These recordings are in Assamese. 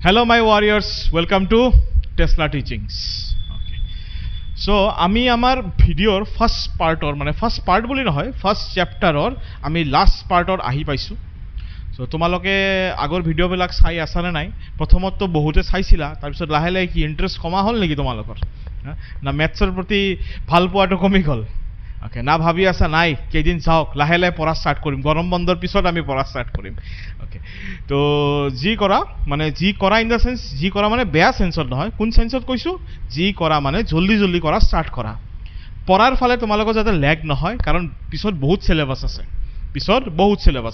Hello my warriors, welcome to Tesla Teachings. Okay. So আমি আমার ভিডিওর ফার্স্ট পাৰ্টৰ মানে ফাৰ্স্ট পাৰ্ট বুলি নহয় ফাৰ্স্ট চ্যাপ্টাৰৰ আমি লাস্ট পাৰ্টৰ আহি পাইছো। সো তোমালোকে আগৰ ভিডিওবিলাক চাই আছা নে নাই? প্ৰথমত বহুতে চাইছিলা, তাৰপিছত লাহে লাহে কি ইন্টাৰেষ্ট কমা হ'ল নেকি তোমালোকৰ? না ম্যাথছৰ প্ৰতি ভাল পোৱাটো কমি গ'ল? ওকে, না ভাবি আছা নাই কেইদিন যাওক লাহে লাহে পঢ়া ষ্টাৰ্ট কৰিম, গৰম বন্ধৰ পিছত আমি পঢ়া ষ্টাৰ্ট কৰিম। ওকে, তো যি কৰা ইন দ্য সেন্স যি কৰা মানে বেয়া সেন্সত নহয়, কোন সেন্সত কৈছোঁ? যি কৰা মানে জল্দি জল্দি কৰা, ষ্টাৰ্ট কৰা। পঢ়াৰ ফালে তোমালোকৰ যাতে লেগ নহয়, কাৰণ পিছত বহুত সিলেবাস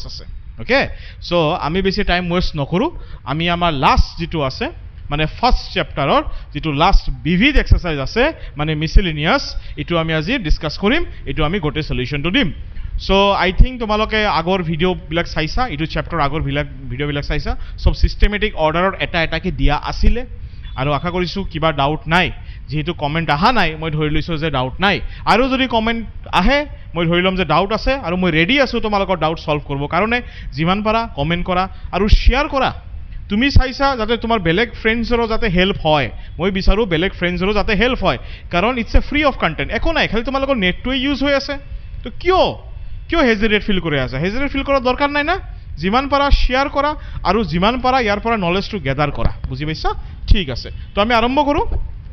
আছে। ওকে, সো আমি বেছি টাইম ওয়েস্ট নকৰোঁ, আমি আমাৰ লাষ্ট যিটো আছে মানে ফাৰ্স্ট চ্যাপ্টাৰৰ যিটো লাষ্ট বিভিড এক্সাৰসাইজ আছে মানে মিসেলেনিয়াস, এইটো আমি আজি ডিসকাস কৰিম, এইটো আমি গোটেই সলিউশনটো দিম। সো আই থিংক তোমালোকে আগৰ ভিডিওবিলাক চাইছা, এইটো চ্যাপ্টাৰ আগৰ ভিডিওবিলাক চাইছা, সব সিস্টেমেটিক অৰ্ডাৰত এটা এটাকে দিয়া আছিলে, আৰু আশা কৰিছোঁ কিবা ডাউট নাই। যেহেতু কমেন্ট অহা নাই, মই ধৰি লৈছোঁ যে ডাউট নাই, আৰু যদি কমেন্ট আহে মই ধৰি ল'ম যে ডাউট আছে, আৰু মই ৰেডি আছোঁ তোমালোকৰ ডাউট সলভ কৰিব কাৰণে। যিমান পাৰা কমেন্ট কৰা আৰু শ্বেয়াৰ কৰা। তুমি চাইছা যাতে তোমাৰ বেলেগ ফ্ৰেণ্ডছৰো যাতে হেল্প হয়, মই বিচাৰোঁ বেলেগ ফ্ৰেণ্ডছৰো যাতে হেল্প হয়, কাৰণ it's a free of content. একো নাই, খালি তোমালোকৰ নেটটোৱে ইউজ হৈ আছে, তো কিয় হেজিটেট ফিল কৰি আছে? হেজিটেট ফিল কৰাৰ দৰকাৰ নাই না। যিমান পাৰা শ্বেয়াৰ কৰা, আৰু যিমান পাৰা ইয়াৰ পৰা নলেজটো গেদাৰ কৰা। বুজি পাইছা? ঠিক আছে, তো আমি আৰম্ভ কৰোঁ।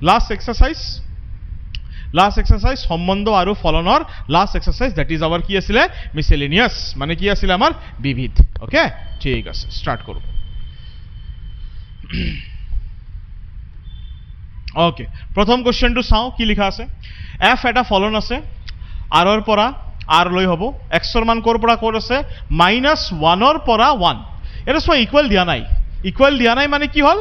লাষ্ট এক্সাৰসাইজ সম্বন্ধ আৰু ফলনৰ last exercise, that is our কি আছিলে? মিসেলেনিয়াস, মানে কি আছিলে? আমাৰ বিবিধ। ওকে, ঠিক আছে, ষ্টাৰ্ট কৰোঁ। ওকে, প্ৰথম কোৱেশ্চনটো চাওঁ কি লিখা আছে। এফ এটা ফলন আছে, আৰৰ পৰা আৰ লৈ হ'ব। এক্সৰ মান ক'ৰ পৰা ক'ত আছে? -1ৰ পৰা 1। এটা চোৱা, ইকুৱেল দিয়া নাই মানে কি হ'ল?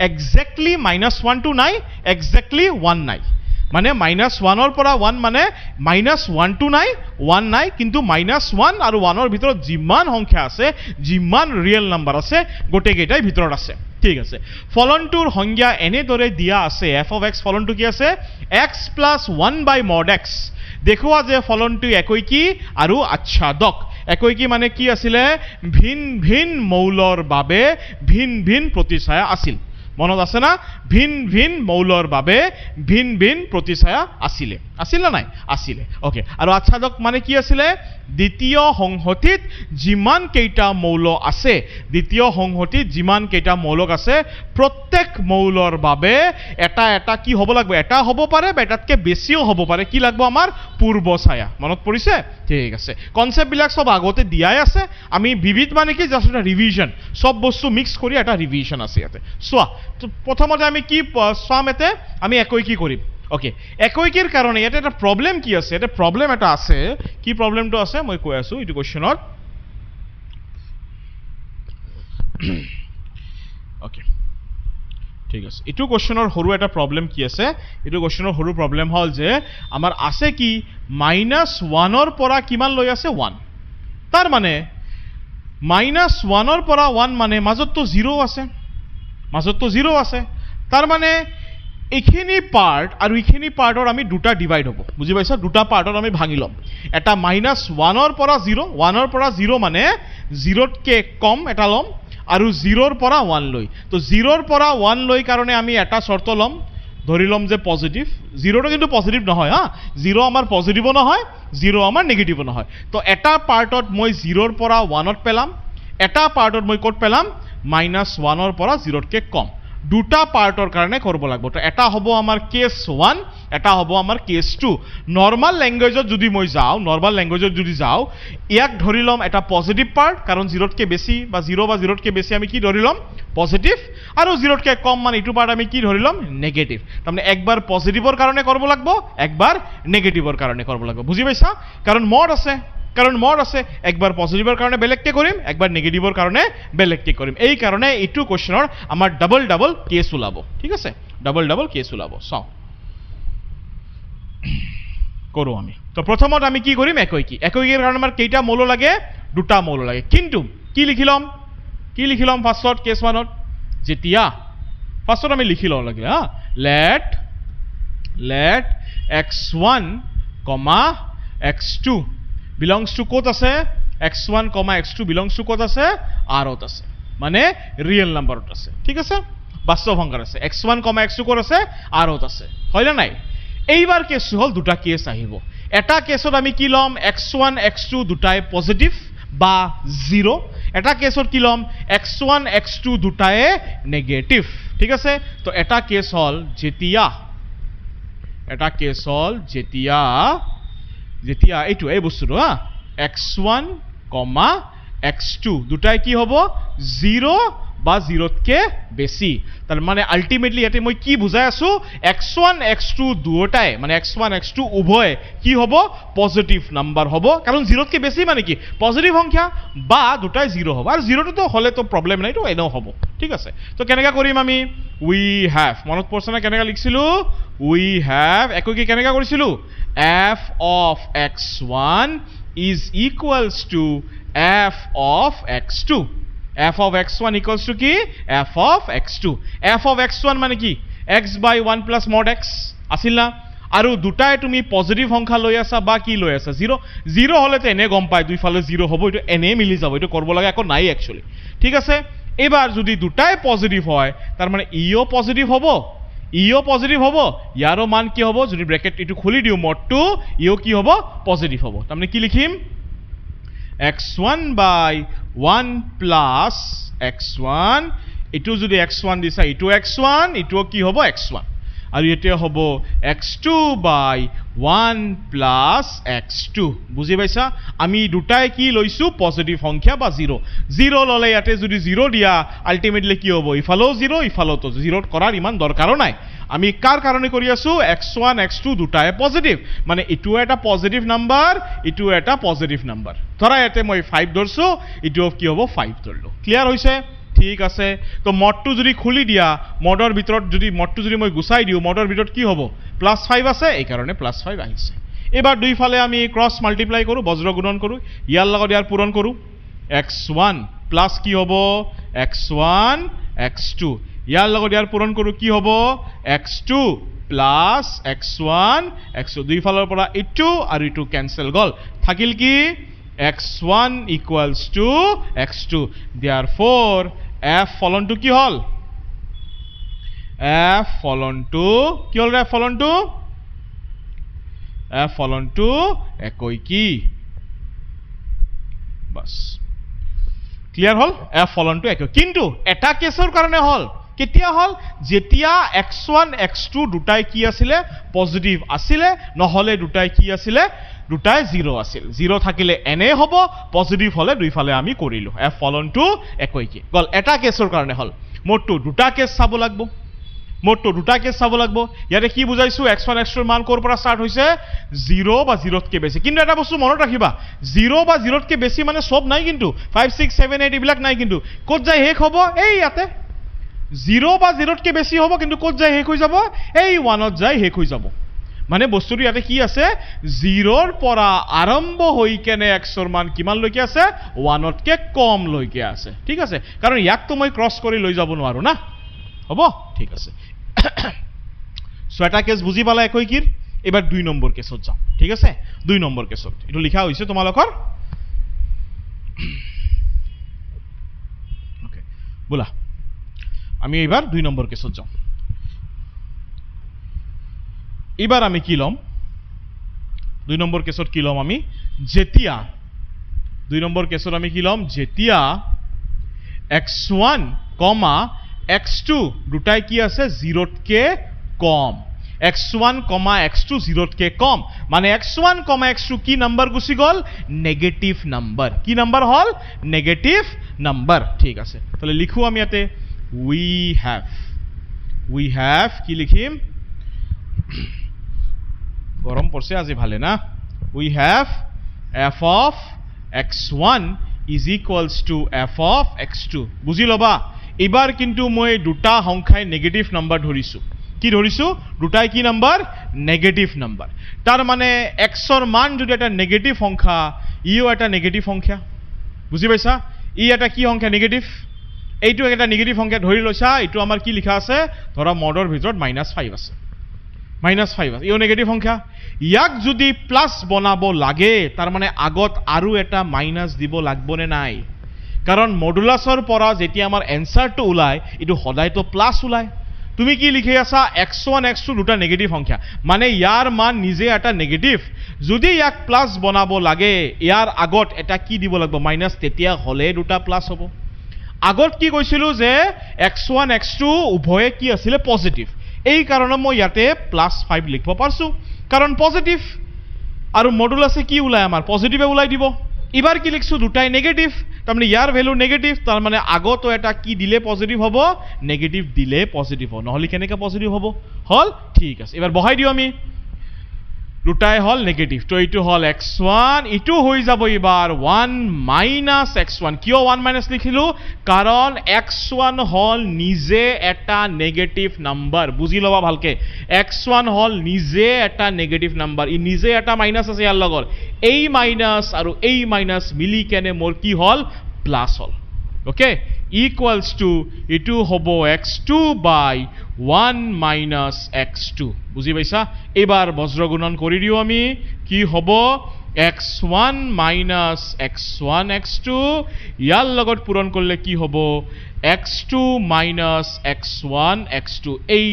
এক্সেক্টলি -1টো নাই, এক্সেক্টলি 1 নাই। মানে -1ৰ পৰা 1 মানে -1টো নাই, 1 নাই, কিন্তু -1 আৰু 1ৰ ভিতৰত যিমান সংখ্যা আছে, যিমান ৰিয়েল নাম্বাৰ আছে, গোটেইকেইটাই ভিতৰত আছে। ঠিক আছে, ফলনটোৰ সংজ্ঞা এনেদৰে দিয়া আছে। এফ অফ এক্স ফলনটো কি আছে? x + 1/mod x। দেখুৱা যে ফলনটো একৈকী আৰু আচ্ছাদক। একৈকী মানে কি আছিলে? ভিন ভিন মৌলৰ বাবে ভিন ভিন প্ৰতিছায়া আছিল। মনত আছে না? ভিন ভিন মৌলৰ বাবে ভিন ভিন প্ৰতিছায়া আছিল না নাই? আছিলে। ওকে, আৰু আচ্ছাদক মানে কি আছিলে? দ্বিতীয় সংহতিত যিমান কেইটা মৌল আছে, প্ৰত্যেক মৌলৰ বাবে এটা এটা কি হ'ব লাগিব? এটা হ'ব পাৰে বা এটাতকৈ বেছিও হ'ব পাৰে। কি লাগিব? আমাৰ পূৰ্ব ছায়া। মনত পৰিছে? ঠিক আছে, কনচেপ্টবিলাক সব আগতে দিয়াই আছে। আমি বিবিধ মানে কি? জাষ্ট এটা ৰিভিজন, সব বস্তু মিক্স কৰি এটা ৰিভিজন আছে ইয়াতে। চোৱা, প্ৰথমতে আমি কি চাম? এতে আমি একৈকী কৰিম। ওকে, একৈকীৰ কাৰণে ইয়াতে এটা প্ৰব্লেম কি আছে? এটা প্ৰব্লেম এটা আছে। কি প্ৰব্লেমটো আছে মই কৈ আছোঁ এইটো কুৱেশ্যনত। ওকে, ঠিক আছে, এইটো কুৱেশ্যনৰ সৰু এটা প্ৰব্লেম কি আছে? এইটো কুৱেশ্যনৰ সৰু প্ৰব্লেম হ'ল যে আমাৰ আছে কি? -1ৰ পৰা কিমান লৈ আছে? 1। তাৰ মানে -1ৰ পৰা 1 মানে মাজততো 0 আছে। তাৰ মানে এইখিনি পাৰ্ট আৰু এইখিনি পাৰ্টৰ আমি দুটা ডিভাইড হ'ব। বুজি পাইছা? দুটা পাৰ্টত আমি ভাঙি ল'ম। এটা -1ৰ পৰা 0, 1ৰ পৰা 0 মানে 0তকৈ কম এটা ল'ম, আৰু 0ৰ পৰা 1 লৈ। তো 0ৰ পৰা 1 লৈ কাৰণে আমি এটা চৰ্ত ল'ম, ধৰি ল'ম যে পজিটিভ। 0টো কিন্তু পজিটিভ নহয় হা, 0 আমাৰ পজিটিভো নহয়, 0 আমাৰ নেগেটিভো নহয়। তো এটা পাৰ্টত মই 0ৰ পৰা 1ত পেলাম, এটা পাৰ্টত মই ক'ত পেলাম? -1ৰ পৰা 0তকৈ কম। দুটা পাৰ্টৰ কাৰণে কৰিব লাগিব। তো এটা হ'ব আমাৰ কেছ 1, এটা হ'ব আমাৰ কেছ 2। নৰ্মাল লেংগুৱেজত যদি মই যাওঁ, ইয়াক ধৰি ল'ম এটা পজিটিভ পাৰ্ট, কাৰণ 0তকৈ বেছি বা 0 বা 0তকৈ বেছি আমি কি ধৰি ল'ম? পজিটিভ। আৰু 0তকৈ কম মানে এইটো পাৰ্ট আমি কি ধৰি ল'ম? নেগেটিভ। তাৰমানে একবাৰ পজিটিভৰ কাৰণে কৰিব লাগিব, একবাৰ নেগেটিভৰ কাৰণে কৰিব লাগিব। বুজি পাইছা? কাৰণ মড আছে, একবাৰ পজিটিভৰ কাৰণে বেলেগকৈ কৰিম, একবাৰ নেগেটিভৰ কাৰণে বেলেগকৈ কৰিম। এই কাৰণে এইটো কুৱেশ্যনৰ আমাৰ ডাবল কেছ ওলাব। ঠিক আছে, ডাবল কেছ ওলাব। চাওঁ কৰোঁ আমি। তো প্ৰথমত আমি কি কৰিম? একৈকীৰ কাৰণে আমাৰ কেইটা মৌল লাগে? দুটা মৌল লাগে। কিন্তু কি লিখি ল'ম ফাৰ্ষ্টত? কেছ 1ত যেতিয়া ফাৰ্ষ্টত আমি লিখি লওঁ লাগিলে হা, late x1, x2 belongs to ক'ত আছে? x1, x2 belongs to ক'ত আছে? rত আছে, মানে ৰিয়েল নাম্বাৰত আছে। ঠিক আছে, বাস্তৱ সংখ্যাত আছে x1, x2 ক'ত আছে rত আছে হয় না নাই এইবাৰ কেছ হ'ল দুটা কেছ আহিব এটা কেছত আমি কি লম x1 x2 দুটাই পজিটিভ বা 0 এটা কেছত কি লম x1 x2 দুটাই নেগেটিভ ঠিক আছে তো এটা কেছ হ'ল যেতিয়া এইটো এই বস্তুটো x1, x2 দুটাই কি হ'ব 0 বা 0তকে বেছি তাৰ মানে আলটিমেটলি ইয়াতে মই কি বুজাই আছো x1 x2 দুটাই মানে x1 x2 উভয় কি হ'ব পজিটিভ নাম্বাৰ হ'ব কাৰণ 0তকে বেছি মানে কি পজিটিভ সংখ্যা বা দুটাই 0 হ'ব আৰু 0 তো হলে তো প্ৰবলেম নাই তো এনেও হ'ব ঠিক আছে তো কেনেকা কৰিম আমি we have মনত পৰছ না কেনেকা লিখিছিলো we have একো কি কেনেকা কৰিছিলো f of x1 is equals to f of x2 f of x1 equals to কি f of x2 f of x1 মানে কি x by 1 plus mod x আছিল না আৰু দুটাই তুমি পজিটিভ সংখ্যা লৈ আছা বা কি লৈ আছা 0 হলে তো এনে গম পাই দুই ফালে 0 হ'ব এটো এনে মিলি যাব এটো কৰিব লাগে একো নাই একচুয়ালি ঠিক আছে এবাৰ যদি দুটাই পজিটিভ হয় তাৰ মানে ইও পজিটিভ হ'ব ইয়াৰো মান কি হ'ব যদি ব্ৰেকেট এটো খুলি দিও মডটো ইও কি হ'ব পজিটিভ হ'ব তাৰ মানে কি লিখিম x1 by 1 plus x1 এটো যদি x1 দিছা এটো x1 এটো কি হ'ব x1 আৰু এতে হ'ব x2 by 1 plus x2 বুজি পাইছা আমি দুটাই কি লৈছো পজিটিভ সংখ্যা বা 0 ললে ইয়াতে যদি 0 দিয়া আলটিমেটলি কি হ'ব ইফালো 0 ইফালো তো 0 কৰাৰ ইমান দৰকাৰ নাই আমি কাৰ কাৰণে কৰি আছো x1 x2 দুটাই পজিটিভ মানে এটো এটা পজিটিভ নাম্বাৰ এটো এটা পজিটিভ নাম্বাৰ ধৰা ইয়াতে মই 5 ধৰছো এটো কি হ'ব 5 ধৰলো ক্লিয়াৰ হৈছে ঠিক আছে তো মডটো যদি খুলি দিয়া মডৰ ভিতৰত যদি মডটো যদি মই গুছাই দিও মডৰ ভিতৰত কি হ'ব +5 আছে এই কাৰণে +5 আহিছে এবাৰ দুই ফালে আমি ক্ৰস মাল্টিপ্লাই কৰো বজ্ৰ গুণন কৰো ইয়াৰ লগত ইয়াৰ পূৰণ কৰো x1 প্লাস কি হ'ব x1 x2 ইয়াৰ লগত ইয়াৰ পূৰণ কৰো কি হ'ব x2 প্লাস x1 x2 দুই ফালৰ পৰা ইটো আৰু ইটো ক্যান্সেল গল থাকিল কি x1 equals to x2 therefore f ফলন টু কি হল f ফলন টু কি হল f ফলন টু একই কি বাস ক্লিয়ার হল f ফলন টু একই কিন্তু এটা কেছৰ কাৰণে হল কেতিয়া হল যেতিয়া x1 x2 দুটাই কি আছিল পজিটিভ আছিল নহলে দুটাই কি আছিল দুটাই 0 আছিল 0 থাকিলে এনে হ'ব পজিটিভ হলে দুই ফালে আমি কৰিলো f ফলন টু একই কি গল এটা কেছৰ কাৰণে হল মোটটো দুটা কেছ চাব লাগব ইয়াতে কি বুজাইছো x1 x2 ৰ মান কৰ পৰা স্টাৰ্ট হৈছে 0 বা 0তকে বেছি কিন্তু এটা বস্তু মনত ৰাখিবা 0 বা 0তকে বেছি মানে সব নাই কিন্তু 5 6 7 8 ইবিলাক নাই কিন্তু ক'ত যায় শেষ হ'ব এই ইয়াতে 0 বা 0তকে বেছি হ'ব কিন্তু ক'ত যায় শেষ হৈ যাব এই 1ত যায় শেষ হৈ যাব মানে বস্তুটো ইয়াতে কি আছে 0ৰ পৰা আৰম্ভ হৈ কেনে x ৰ মান কিমান লৈকে আছে 1তকে কম লৈকে আছে ঠিক আছে কাৰণ ইয়াক তো মই ক্ৰস কৰি লৈ যাব নোৱাৰো না হ'ব ঠিক আছে সো এটা কেছ বুজি পালা একই কি এবাৰ 2 নম্বৰ কেছত যাও ঠিক আছে 2 নম্বৰ কেছত এটো লিখা হৈছে তোমালোকৰ ওকে বলা আমি এবাৰ 2 নম্বৰ কেছত যাও এবাৰ আমি কি লম 2 নম্বৰ কেছত কি লম আমি যেতিয়া 2 নম্বৰ কেছত আমি কি লম যেতিয়া x1, x2 দুটাই কি আছে 0তকে কম x1, x2 0তকে কম মানে x1, x2 কি নাম্বার গুছি গল নেগেটিভ নাম্বার কি নাম্বার হল নেগেটিভ নাম্বার ঠিক আছে তাহলে লিখো আমি ইয়াতে we have কি লিখিম গরম পড়ছে আজি ভালে না we have f of x1 is equals to f of x2 বুঝি লবা এবাৰ কিন্তু মই দুটা সংখ্যাই নেগেটিভ নাম্বাৰ ধৰিছো কি ধৰিছো দুটাই কি নাম্বাৰ নেগেটিভ নাম্বাৰ তাৰ মানে x ৰ মান যদি এটা নেগেটিভ সংখ্যা ইও এটা নেগেটিভ সংখ্যা বুজি পাইছা ই এটা কি সংখ্যা নেগেটিভ এইটো এটা নেগেটিভ সংখ্যা ধৰি লৈছা এইটো আমাৰ কি লিখা আছে ধৰা মডৰ ভিতৰত -5 আছে -5 আছে ইও নেগেটিভ সংখ্যা ইয়াক যদি প্লাস বনাব লাগে তাৰ মানে আগত আৰু এটা মাইনাস দিব লাগবনে নাই কাৰণ মডুলাছৰ পৰা যেতিয়া আমাৰ এনসাৰটো ওলায় এটো সদায়তো প্লাস ওলায় তুমি কি লিখি আছা x1 x2 দুটা নেগেটিভ সংখ্যা মানে ইয়াৰ মান নিজে এটা নেগেটিভ যদি ইয়াক প্লাস বনাব লাগে ইয়াৰ আগত এটা কি দিব লাগিব মাইনাস তেতিয়া হলে দুটা প্লাস হ'ব আগত কি কৈছিলো যে x1 x2 উভয়ে কি আছিল পজিটিভ এই কাৰণে মই ইয়াতে +5 লিখব পাৰছো কাৰণ পজিটিভ আৰু মডুলাছে কি ওলাই আমাৰ পজিটিভে ওলাই দিব এবাৰ কি লিখছো দুটাই নেগেটিভ তাৰ মানে ইয়াৰ ভ্যালু নেগেটিভ তাৰ মানে আগতো এটা কি দিলে পজিটিভ হ'ব নেগেটিভ দিলে পজিটিভ হ'ব নহলে কেনেকৈ পজিটিভ হ'ব হল ঠিক আছে এবাৰ বহাই দিও আমি দুটাই হল নেগেটিভ তো এইটো হল x1 ইটো হৈ যাব এবাৰ 1 - x1 কিয় 1 - লিখিলো কাৰণ x1 হল নিজে এটা নেগেটিভ নাম্বাৰ বুজি লবা ভালকে x1 হল নিজে এটা নেগেটিভ নাম্বাৰ ই নিজে এটা মাইনাস আছে ইয়াৰ লগত এই মাইনাস আৰু এই মাইনাস মিলি কেনে মোৰ কি হল প্লাস হল ওকে ইকুয়ালস টু ইটো হ'ব x2 বাই 1 - x2 বুজি পাইছা এবাৰ বজ্ৰগুণন কৰি দিও আমি কি হ'ব x1 - x1 x2 ইয়াৰ লগত পূৰণ কৰিলে কি হ'ব x2 - x1 x2 এই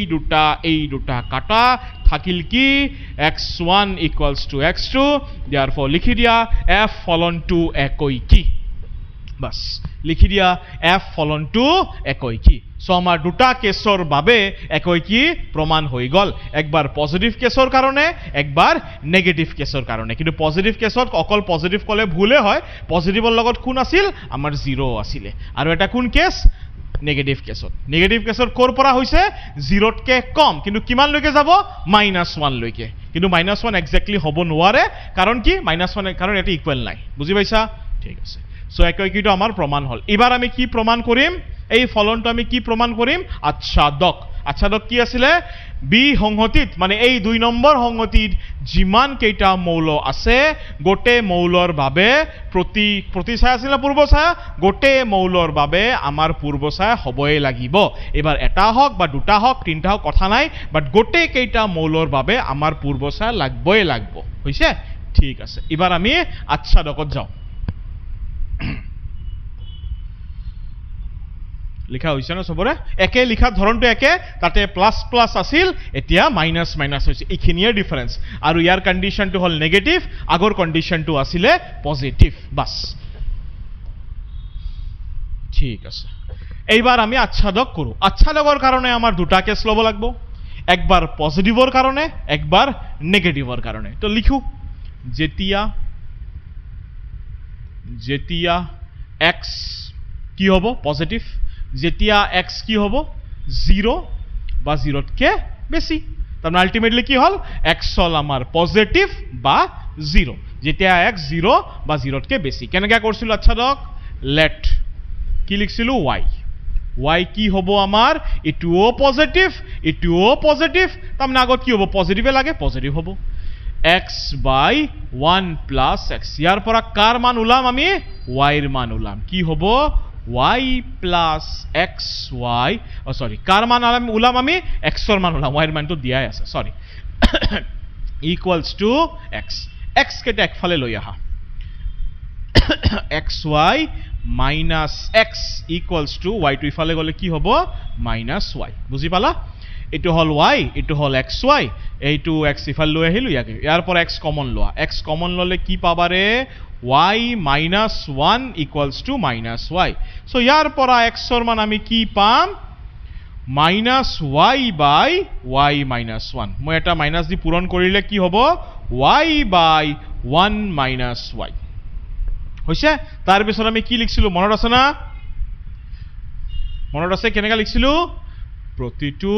দুটা কাটা থাকিল কি x1 = x2 therefore লিখি দিয়া f ফলন টু একই কি বাস লিখি দিয়া f ফলন টু একই কি সো আমাৰ দুটা কেছৰ বাবে একই কি প্ৰমাণ হৈ গল একবাৰ পজিটিভ কেছৰ কাৰণে একবাৰ নেগেটিভ কেছৰ কাৰণে কিন্তু পজিটিভ কেছত অকল পজিটিভ কলে ভুলে হয় পজিটিভৰ লগত কোন আছিল আমাৰ 0 আছিল আৰু এটা কোন কেছ নেগেটিভ কেছত কোৰ পৰা হৈছে 0 তকে কম কিন্তু কিমান লৈকে যাব -1 লৈকে কিন্তু -1 এক্স্যাক্টলি হ'ব নোৱাৰে কাৰণ কি -1 কাৰণ এটা ইকুৱেল নাই বুজি পাইছা ঠিক আছে সো একই কিটো আমাৰ প্ৰমাণ হল এবাৰ আমি কি প্ৰমাণ কৰিম এই ফলনটো আমি কি প্ৰমাণ কৰিম আচ্ছাদক কি আছিলে বি সংহতিত মানে এই 2 নম্বৰ সংহতিত যিমান কেইটা মৌল আছে গোটে মৌলৰ বাবে প্ৰতিছায়া আছিল না পূৰ্বছায়া গোটে মৌলৰ বাবে আমাৰ পূৰ্বছায়া হ'বই লাগিব এবাৰ এটা হওক বা দুটা হওক তিনটা হওক কথা নাই বাট গোটে কেইটা মৌলৰ বাবে আমাৰ পূৰ্বছায়া লাগবই লাগব হৈছে ঠিক আছে এবাৰ আমি আচ্ছাদকত যাওঁ লিখা হৈছে না সবৰে একে লিখা ধৰণটো একে তাতে প্লাস প্লাস আছিল এতিয়া মাইনাস মাইনাস হৈছে এইখিনিৰ ডিফাৰেন্স আৰু ইয়াৰ কন্ডিশনটো হল নেগেটিভ আগৰ কন্ডিশনটো আছিল পজিটিভ বাস ঠিক আছে এইবাৰ আমি আচ্ছাদক কৰো আচ্ছাদকৰ কাৰণে আমাৰ দুটা কেছ লব লাগিব একবাৰ পজিটিভৰ কাৰণে একবাৰ নেগেটিভৰ কাৰণে তো লিখো যেতিয়া x কি হ'ব পজিটিভ যেতিয়া x কি হ'ব 0 বা 0 তকে বেছি তার আলটিমেটলি কি হল x হল আমার পজিটিভ বা 0 যেতিয়া x 0 বা 0 তকে বেছি কেনেকা করছিল আচ্ছা দক লেট কি লিখছিল y কি হ'ব আমার এটুও পজিটিভ তার আগত কি হ'ব পজিটিভে লাগে পজিটিভ হ'ব x by 1 plus x ইয়াৰ পৰা কাৰ মান উলাম আমি y এৰ মান উলাম কি হ'ব y plus xy সৰি কাৰ মান উলাম আমি x এর মান উলাম y এর মান তো দিয়াই আছে সরি equals to x কেটা একফালে লৈ আহা xy minus x equals to y to ইফালে গলে কি হ'ব minus y বুজি পালা এটো হল y এটো হল xy এইটো x ইফাল লৈ আহিলো ইয়াৰ পৰা x কমন লোৱা x কমন ললে কি পাবাৰে y minus 1 equals to minus y so ইয়াৰ পৰা x এর মান আমি কি পাম minus y by y minus 1 মই এটা মাইনাস দি পূৰণ কৰিলে কি হ'ব y by 1 minus y হৈছে তাৰ পিছত আমি কি লিখিছিলো মনত আছে কেনেকা লিখিছিলো প্ৰতিটো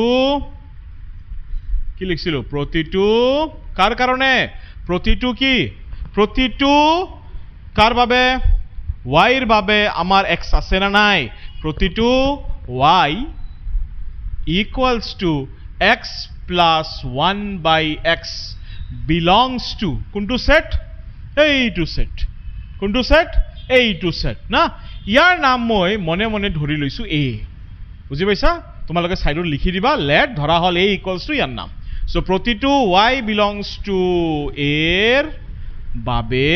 কি লিখিছিলো প্ৰতিটো কাৰ কাৰণে প্ৰতিটো কি প্ৰতিটো কাৰ বাবে y এৰ বাবে আমাৰ x আছে না নাই প্ৰতিটো y equals to x plus 1 by x belongs to কোনটো সেট এইটো সেট কোনটো সেট এইটো সেট না ইয়াৰ নাম মই মনে মনে ধৰি লৈছো a বুজি পাইছা তোমালোকে সাইডত লিখি দিবা লেট ধৰা হল a equals to ইয়াৰ নাম সো প্ৰতিটো y belongs to a এর বাবে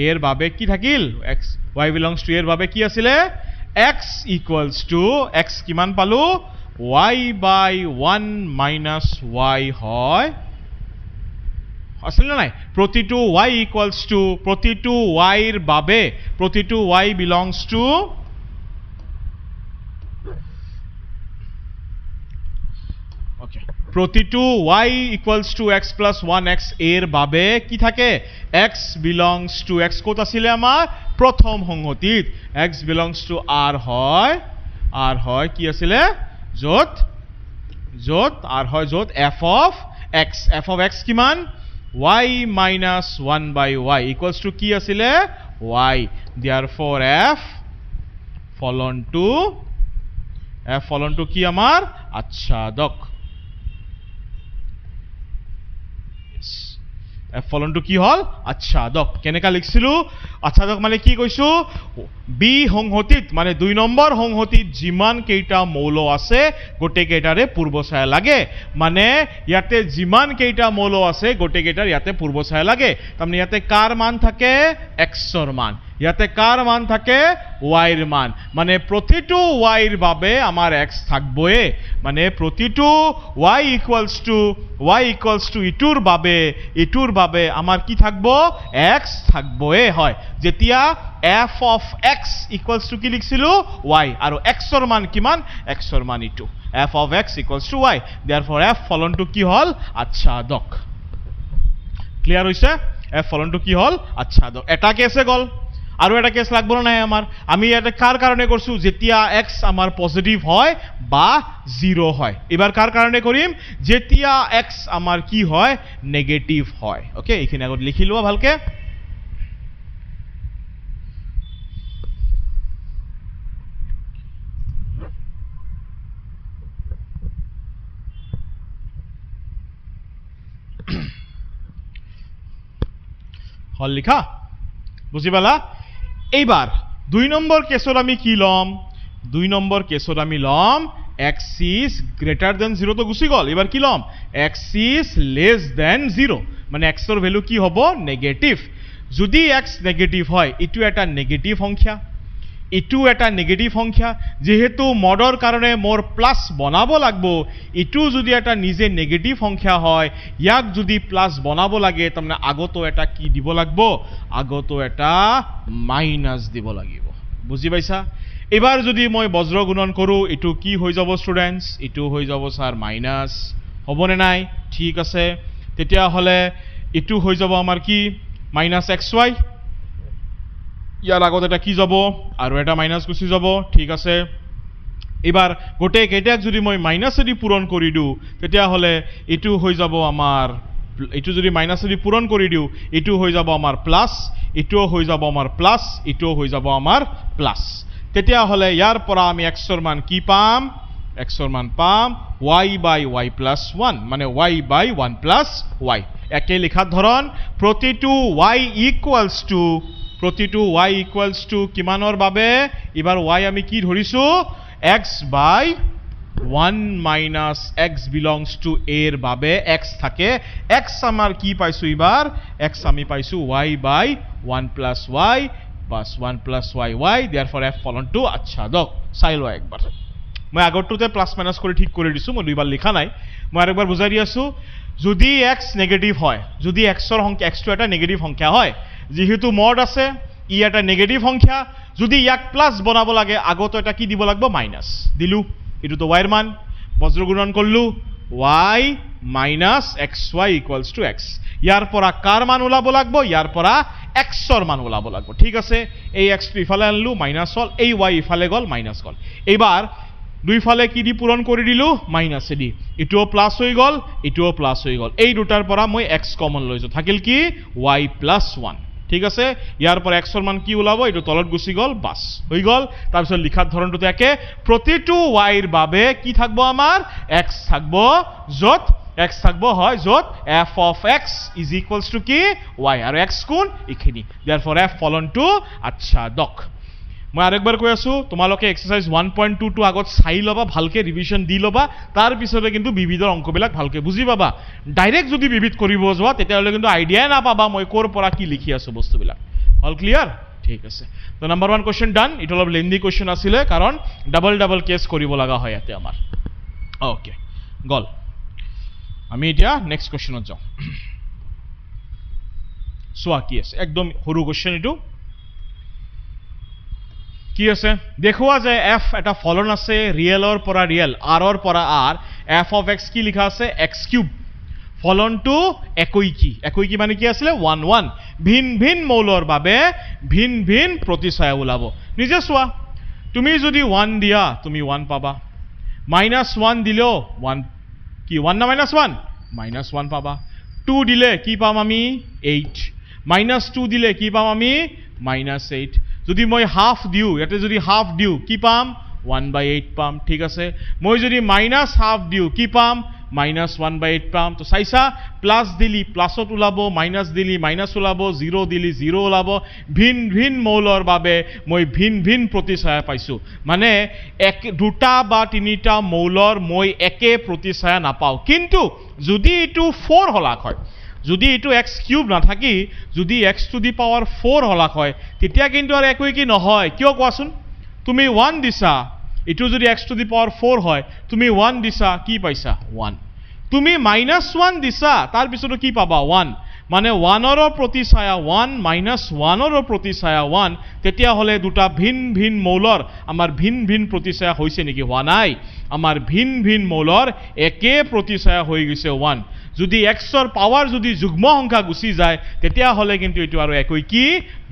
এর বাবে কি থাকিল x y belongs to এর বাবে কি আছিলে x equals to x কিমান পালো y by 1 minus y হয় আসলে নাই প্রতিটো y equals to প্রতিটো y এর বাবে প্রতিটো y belongs to ওকে প্রতিটো y equals to x plus 1x এর বাবে কি থাকে x belongs to x কত আছিল আমাৰ প্ৰথম সংহতিত x belongs to r হয় কি আছিল যত r হয় যত f of x কিমান y minus 1 by y equals to কি আছিল y therefore f follown to কি আমাৰ আচ্ছাদক f follown to কি হল আচ্ছাদক কেনেকা লিখছিলো আচ্ছাদক মানে কি কৈছো বি সংহতিত মানে 2 নম্বৰ সংহতিত যিমান কেইটা মৌল আছে গোটে কেইটাৰে পূৰ্ব ছায়া লাগে মানে ইয়াতে যিমান কেইটা মৌল আছে গোটে কেইটাৰ ইয়াতে পূৰ্ব ছায়া লাগে তাৰমানে ইয়াতে কাৰ মান থাকে x ৰ মান ইয়াতে কাৰ মান থাকে y ৰ মান মানে প্ৰতিটো y ৰ বাবে আমাৰ x থাকবয়ে মানে প্ৰতিটো y equals to ইটোৰ বাবে আমাৰ কি থাকব x থাকবয়ে হয় যেতিয়া f of x equals to কি লিখছিলো y আৰু x ৰ মান কিমান x ৰ মান ইটো f of x equals to y therefore f follown to কি হল আচ্ছাদক ক্লিয়াৰ হৈছে f follown to কি হল আচ্ছাদক এটা কেছে গল আৰু এটা কেছ লাগব নাই আমাৰ আমি এটা কাৰ কাৰণে কৰছু যেতিয়া x আমাৰ পজিটিভ হয় বা 0 হয় এবাৰ কাৰ কাৰণে কৰিম যেতিয়া x আমাৰ কি হয় নেগেটিভ হয় ওকে এইখিনি আগত লিখি লোৱা ভালকে হল লিখা বুঝি পালা এইবার 2 নম্বর কেসত আমি কি লম 2 নম্বর কেসত আমি লম x is greater than 0 তো গুছি গল এবার কি লম x is less than 0 মানে x এর ভ্যালু কি হবে নেগেটিভ যদি x নেগেটিভ হয় ইটো এটা নেগেটিভ সংখ্যা যেহেতু মডৰ কারণে মোর প্লাস বনাব লাগবো ইটো যদি এটা নিজে নেগেটিভ সংখ্যা হয় ইয়াক যদি প্লাস বনাব লাগে তারমানে আগতো এটা কি দিব লাগবো আগতো এটা মাইনাস দিব লাগিব বুঝি পাইছা এবার যদি মই বজ্র গুণন কৰো ইটো কি হৈ যাব স্টুডেন্টস ইটো হৈ যাব স্যার মাইনাস হবনে নাই ঠিক আছে তেতিয়া হলে ইটো হৈ যাব আমাৰ কি মাইনাস xy ইয়ার আগত এটা কি যাব আর এটা মাইনাস গুছি যাব ঠিক আছে এবার গোটে কেইটাক যদি মই মাইনাস দি পূরণ কৰি দিও তেতিয়া হলে ইটো হৈ যাব আমাৰ ইটো যদি মাইনাস দি পূৰণ কৰি দিও ইটো হৈ যাব আমাৰ প্লাস ইটো হৈ যাব আমাৰ প্লাস ইটো হৈ যাব আমাৰ প্লাস তেতিয়া হলে ইয়াৰ পৰা আমি x ৰ মান কি পাম x ৰ মান পাম y by y plus 1 মানে y by 1 plus y একে লিখাৰ ধৰণ প্ৰতিটো y equals to কিমানৰ বাবে এবাৰ y আমি কি ধৰিছো x by 1 minus x belongs to a এৰ বাবে x থাকে x আমাৰ কি পাইছো এবাৰ x আমি পাইছো y by 1 plus y plus 1 plus y therefore f follown to আচ্ছা দক চাই লও একবার মই আগৰটোতে প্লাস মাইনাস কৰি ঠিক কৰি দিছো মই দুইবাৰ লিখা নাই মই আৰেকবাৰ বুজাই দি আছো যদি x নেগেটিভ হয় যদি x ৰ সংখ্যা x টো এটা নেগেটিভ সংখ্যা হয় যেহেতু মড আছে ই এটা নেগেটিভ সংখ্যা যদি ইয়াক প্লাস বনাব লাগে আগত এটা কি দিব লাগব মাইনাস দিলু এটো তো y এর মান বজ্র গুণন করলু y minus xy equals to x ইয়ার পরা কার মান ওলাব লাগব ইয়ার পরা x এর মান ওলাব লাগব ঠিক আছে এই x টো ইফালে আনলু মাইনাস হল এই y ইফালে গল মাইনাস গল এবার দুই ফালে কি দি পূরণ কৰি দিলু মাইনাস দি ইটোও প্লাস হৈ গল ইটোও প্লাস হৈ গল এই দুটাৰ পৰা মই x কমন লৈছো থাকিল কি y plus 1 ঠিক আছে ইয়াৰ পর x এর মান কি ওলাব এটো তলত গুছি গল বাস হৈ গল তাৰ পিছত লিখাৰ ধৰণটো একে প্ৰতিটো y এৰ বাবে কি থাকবো আমাৰ x থাকবো যত x থাকবো হয় যত f of x is equals to কি y আৰু x কোন ইখিনি therefore f follown to আচ্ছা দক মই আরেকবার কৈ আছো তোমালোকে এক্সারসাইজ 1.2 টু আগত চাই লবা ভালকে রিভিশন দি লবা তার পিছতে কিন্তু বিবিধৰ অঙ্কবিলাক ভালকে বুজি পাবা ডাইৰেক্ট যদি বিবিধ কৰিব যোৱা তেতিয়া হলে কিন্তু আইডিয়া না পাবা মই কোৰ পৰা কি লিখি আছো বস্তুবিলাক অল ক্লিয়াৰ ঠিক আছে তো নাম্বাৰ 1 কোৱেশ্চন ডান ইট অলপ লেন্দি কোৱেশ্চন আছিলে কাৰণ ডাবল কেছ কৰিব লগা হয় ইয়াতে আমাৰ ওকে গল আমি এতিয়া নেক্সট কোৱেশ্চনত যাওঁ সোয়া কি আছে একদম সৰু কোৱেশ্চন এটো কি আছে দেখুৱা যে f এটা ফলন আছে ৰিয়েলৰ পৰা ৰিয়েল r ৰ পৰা r f of x কি লিখা আছে x কিউব ফলনটো একই কি মানে কি আছিল 1 1 ভিন ভিন মৌলৰ বাবে ভিন ভিন প্ৰতিছায়া ওলাব নিজে সোৱা তুমি যদি 1 দিয়া তুমি 1 পাবা -1 দিলেও 1 কি 1 না -1 -1 পাবা 2 দিলে কি পাম আমি 8 -2 দিলে কি পাম আমি -8 যদি মই হাফ দিও ইয়াতে যদি হাফ দিও কি পাম 1/8 পাম ঠিক আছে মই যদি -হাফ দিও কি পাম -1/8 পাম তো চাইছা প্লাস দিলি প্লাসত ওলাব মাইনাস দিলি মাইনাস ওলাব 0 দিলি 0 ওলাব ভিন ভিন মৌলৰ বাবে মই ভিন ভিন প্ৰতিছায়া পাইছো মানে এক দুটা বা তিনিটা মৌলৰ মই একে প্ৰতিছায়া নাপাও কিন্তু যদি এটো 4 হলাক হয় যদি এটো x কিউব না থাকি যদি x টু দি পাৱাৰ 4 হলাক হয় তেতিয়া কিন্তু আৰ একই কি নহয় কিয় কোৱাচোন তুমি 1 দিছা এটো যদি x টু দি পাৱাৰ 4 হয় তুমি 1 দিছা কি পাইছা 1 তুমি -1 দিছা তাৰ পিছতো কি পাবা 1 মানে 1 ৰ প্ৰতিছায়া 1 -1 ৰ প্ৰতিছায়া 1 তেতিয়া হলে দুটা ভিন ভিন মৌলৰ আমাৰ ভিন ভিন প্ৰতিছায়া হৈছে নেকি হোৱা নাই আমাৰ ভিন ভিন মৌলৰ একে প্ৰতিছায়া হৈ গৈছে 1 যদি x ৰ পাৱাৰ যদি যুগ্ম সংখ্যা গুচি যায় তেতিয়া হলে কিন্তু এটো আৰু একই কি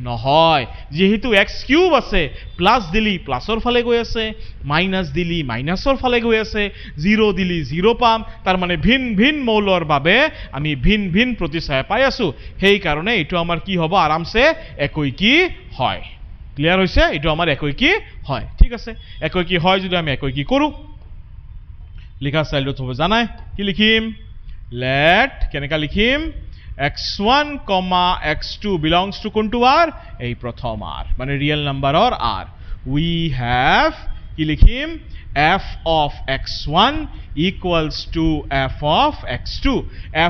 নহয় যেহেতু x কিউব আছে প্লাস দিলি প্লাসৰ ফালে গৈ আছে মাইনাস দিলি মাইনাসৰ ফালে গৈ আছে 0 দিলি 0 পাম তাৰ মানে ভিন ভিন মৌলৰ বাবে আমি ভিন ভিন প্ৰতিছায়া পাই আছো সেই কাৰণে এটো আমাৰ কি হ'ব আৰামছে একই কি হয় ক্লিয়াৰ হৈছে এটো আমাৰ একই কি হয় ঠিক আছে একই কি হয় যদি আমি একই কি কৰো লিখা স্টাইলটো তুমি জানাই কি লিখিম let কেনেকা লিখিম x1, x2 belongs to কোনটো r এই প্ৰথম r মানে ৰিয়েল নাম্বাৰৰ r we have কি লিখিম f of x1 equals to f of x2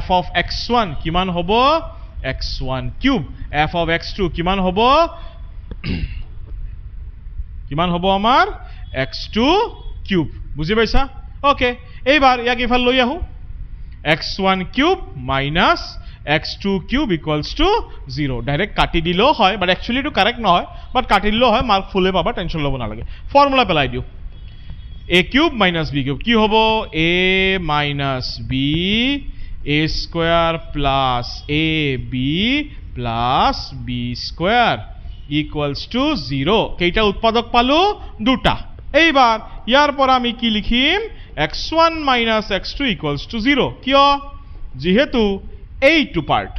f of x1 কিমান হ'ব x1 cube f of x2 কিমান হ'ব আমাৰ x2 কিউব বুজি পাইছা ওকে এইবাৰ ইয়াক ইফাল লৈ আহো x1 cube minus x2 cube equals to 0 direct কাটি দিলেও হয় বাট একচুয়ালি এটো কারেক্ট নহয় বাট কাটি দিলেও হয় মার্ক ফুলে পাবা টেনশন লব না লাগে ফর্মুলা পেলাই দিও a cube minus b cube কি হ'ব a minus b a square plus ab plus b square equals to 0 কেইটা উৎপাদক পালো দুটা এইবার ইয়াৰ পৰা আমি কি লিখিম x1 minus x2 equals to 0 কিয় যেহেতু এইটো part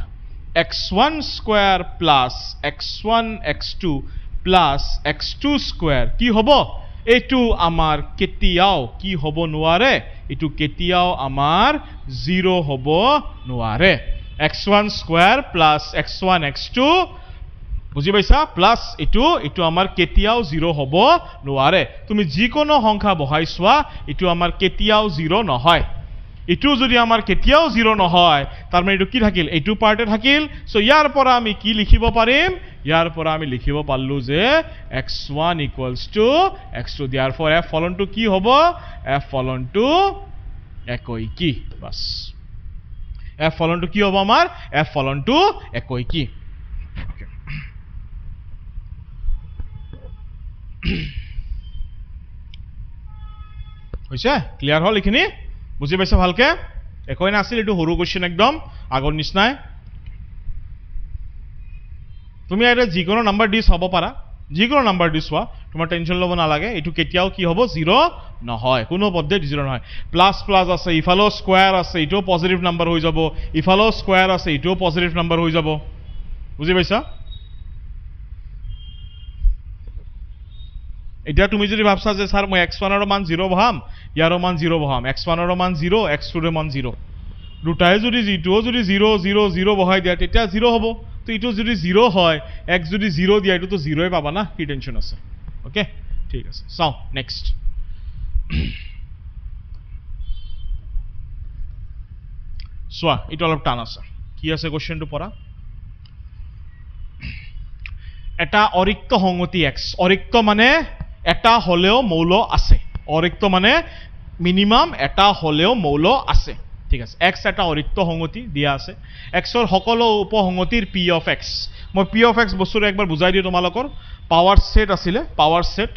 x1 square plus x1 x2 plus x2 square কি হ'ব এটো আমাৰ কেতিয়াও কি হ'ব নোৱাৰে এটো কেতিয়াও আমাৰ 0 হ'ব নোৱাৰে x1 square plus x1 x2 বুজি পাইছা প্লাস এটো আমাৰ কেতিয়াও 0 হ'ব নোৱাৰে তুমি যিকোনো সংখ্যা বহাই চোৱা এটো আমাৰ কেতিয়াও 0 নহয় এটো যদি আমাৰ কেতিয়াও 0 নহয় তাৰ মানে এটো কি থাকিল এটো পাৰ্টে থাকিল সো ইয়াৰ পৰা আমি কি লিখিব পাৰিম ইয়াৰ পৰা আমি লিখিব পাৰলো যে x1 x2 therefore f ফলনটো কি হ'ব f ফলনটো একই কি বাস f ফলনটো কি হ'ব আমাৰ f ফলনটো একই কি হৈছে ক্লিয়াৰ হল এখিনি বুজি পাইছা ভালকে একই না আছিল এটো হৰু কোশ্চেন একদম আগৰ নিছনাই তুমি এটা যিকোনো নাম্বাৰ দি চাব পাৰা যিকোনো নাম্বাৰ দি চোৱা তোমাৰ টেনশন লব না লাগে এটো কেতিয়াও কি হ'ব 0 নহয় কোনো পদ্ধতি 0 নহয় প্লাস প্লাস আছে ইফালো স্কয়ার আছে এটো পজিটিভ নাম্বার হৈ যাব ইফালো স্কয়ার আছে এটো পজিটিভ নাম্বার হৈ যাব বুজি পাইছা এতিয়া তুমি যদি ভাবছা যে স্যার মই x1 ৰ মান 0 বহাম ইয়াৰ মান 0 বহাম x1 ৰ মান 0 x2 ৰ মান 0 দুটাই যদি জিটো যদি 0 0 0 বহাই দিয়া তেতিয়া 0 হ'ব তো ইটো যদি 0 হয় x যদি 0 দিয়া ইটো তো 0 এ পাবা না কি টেনশন আছে ওকে ঠিক আছে চাও নেক্সট সোয়া ইটো অলপ টান আছে কি আছে কোশ্চেনটো পড়া এটা অৰিক্ত সংহতি x অৰিক্ত মানে এটা হলেও মৌল আছে অৰিক্ত মানে মিনিমাম এটা হলেও মৌল আছে ঠিক আছে x এটা অৰিক্ত সংহতি দিয়া আছে x ৰ সকলো উপসংহতিৰ p of x মই p of x বস্তুটো একবাৰ বুজাই দিও তোমালোকৰ পাৱাৰ সেট আছিল পাৱাৰ সেট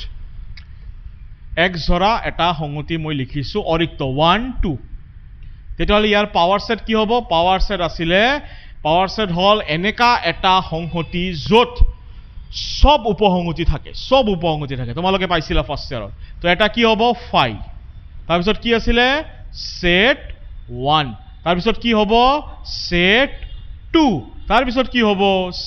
x ধৰা এটা সংহতি মই লিখিছো অৰিক্ত 1 2 তেতিয়াহ'লে ইয়াৰ পাৱাৰ সেট কি হ'ব পাৱাৰ সেট আছিল পাৱাৰ সেট হল এনেকা এটা সংহতি য'ত সব উপসংহতি থাকে তোমালোকে পাইছিলা ফাৰ্স্ট ইয়াৰত তো এটা কি হ'ব phi তাৰ পিছত কি আছিল সেট 1 তাৰ পিছত কি হ'ব সেট 2 তাৰ পিছত কি হ'ব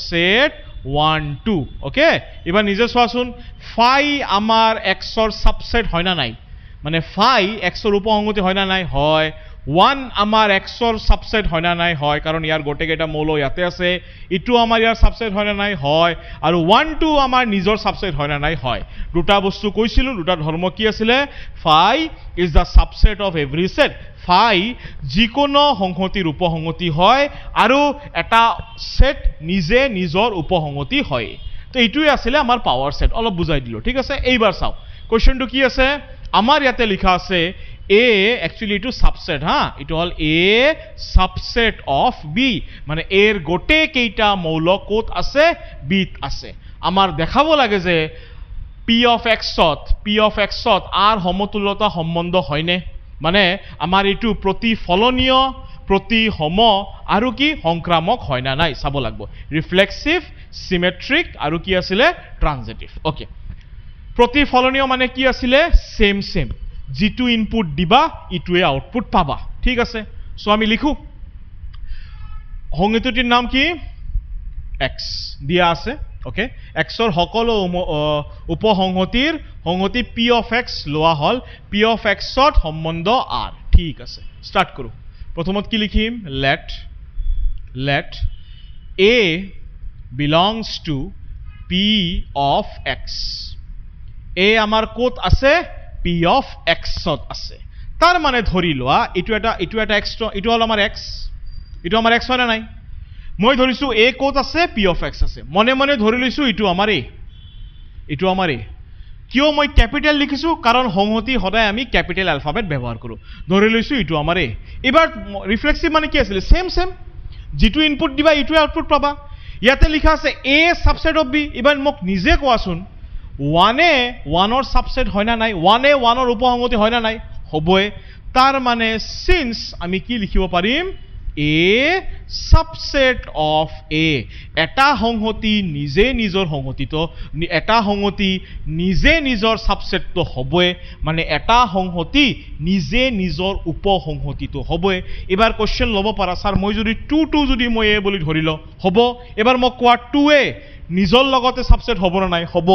সেট 1 2 ওকে এবাৰ নিজে চোৱাচোন phi আমাৰ x ৰ সাবসেট হয় না নাই মানে phi x ৰ উপসংহতি হয় না নাই হয় 1 আমাৰ x ৰ সাবসেট হয় না নাই হয় কাৰণ ইয়াৰ গোটেকেটা মৌল ইয়াতে আছে ইটো আমাৰ ইয়াৰ সাবসেট হয় না নাই হয় আৰু 1 2 আমাৰ নিজৰ সাবসেট হয় না নাই হয় দুটা বস্তু কৈছিলো দুটা ধৰ্ম কি আছিল phi is the subset of every set phi যিকোনো সংহতিৰ উপসংহতি হয় আৰু এটা সেট নিজে নিজৰ উপসংহতি হয় তো ইটোই আছিল আমাৰ পাৱাৰ সেট অলপ বুজাই দিলো ঠিক আছে এইবাৰ চাও কোৱেশ্চনটো কি আছে আমাৰ ইয়াতে লিখা আছে A actually to subset it all A subset of B মানে A এর গোটে কেইটা মৌল কোত আছে B ত আছে আমার দেখাবো লাগে যে P of X আর সমতুল্যতা সম্বন্ধ হয়নে মানে আমার এটু প্রতিফলনীয় প্রতিসম আৰু কি সংক্ৰামক হয় না নাই চাব লাগব ৰিফ্লেক্সিভ সিমেট্ৰিক আৰু কি আছিল ট্ৰানজিটিভ ওকে প্ৰতিফলনীয় মানে কি আছিল সেম যিটো ইনপুট দিবা ইটোৱে আউটপুট পাবা ঠিক আছে সো আমি লিখো সংহতিটিৰ নাম কি x দিয়া আছে ওকে x ৰ সকলো উপসংহতিৰ সংহতি p of x লোৱা হল p of x ত সম্বন্ধ r ঠিক আছে স্টাৰ্ট কৰো প্ৰথমত কি লিখিম let a belongs to p of x a আমাৰ কোত আছে p of x ত আছে তাৰ মানে ধৰি লোৱা ইটো এটা x ইটো হল আমাৰ x ইটো আমাৰ x হয় না নাই মই ধৰিছো a কোত আছে p of x আছে মনে ধৰি লৈছো ইটো আমাৰ a কিয় মই ক্যাপিটাল লিখিছো কাৰণ সংহতি সদায় আমি ক্যাপিটাল আলফাবেট ব্যৱহাৰ কৰো ধৰি লৈছো ইটো আমাৰ a এবাৰ রিফ্লেক্সিভ মানে কি আছিল সেম যিটো ইনপুট দিবা ইটো আউটপুট পাবা ইয়াতে লিখা আছে a সাবসেট অফ b এবাৰ মোক নিজে কোৱাচোন 1 ৰ সাবসেট হয় না নাই 1 ৰ উপসংহতি হয় না নাই হবই তাৰ মানে সিন্স আমি কি লিখিব পাৰিম a subset of a এটা সংহতি নিজে নিজৰ সংহতিটো এটা সংহতি নিজে নিজৰ সাবসেটটো হবই মানে এটা সংহতি নিজে নিজৰ উপসংহতিটো হবই এবাৰ কোশ্চেন লব পাৰা স্যাৰ মই যদি 2 যদি মই a বুলি ধৰিলো হ'ব এবাৰ মোক কোৱা 2a নিজৰ লগতে সাবসেট হ'ব না নাই হ'ব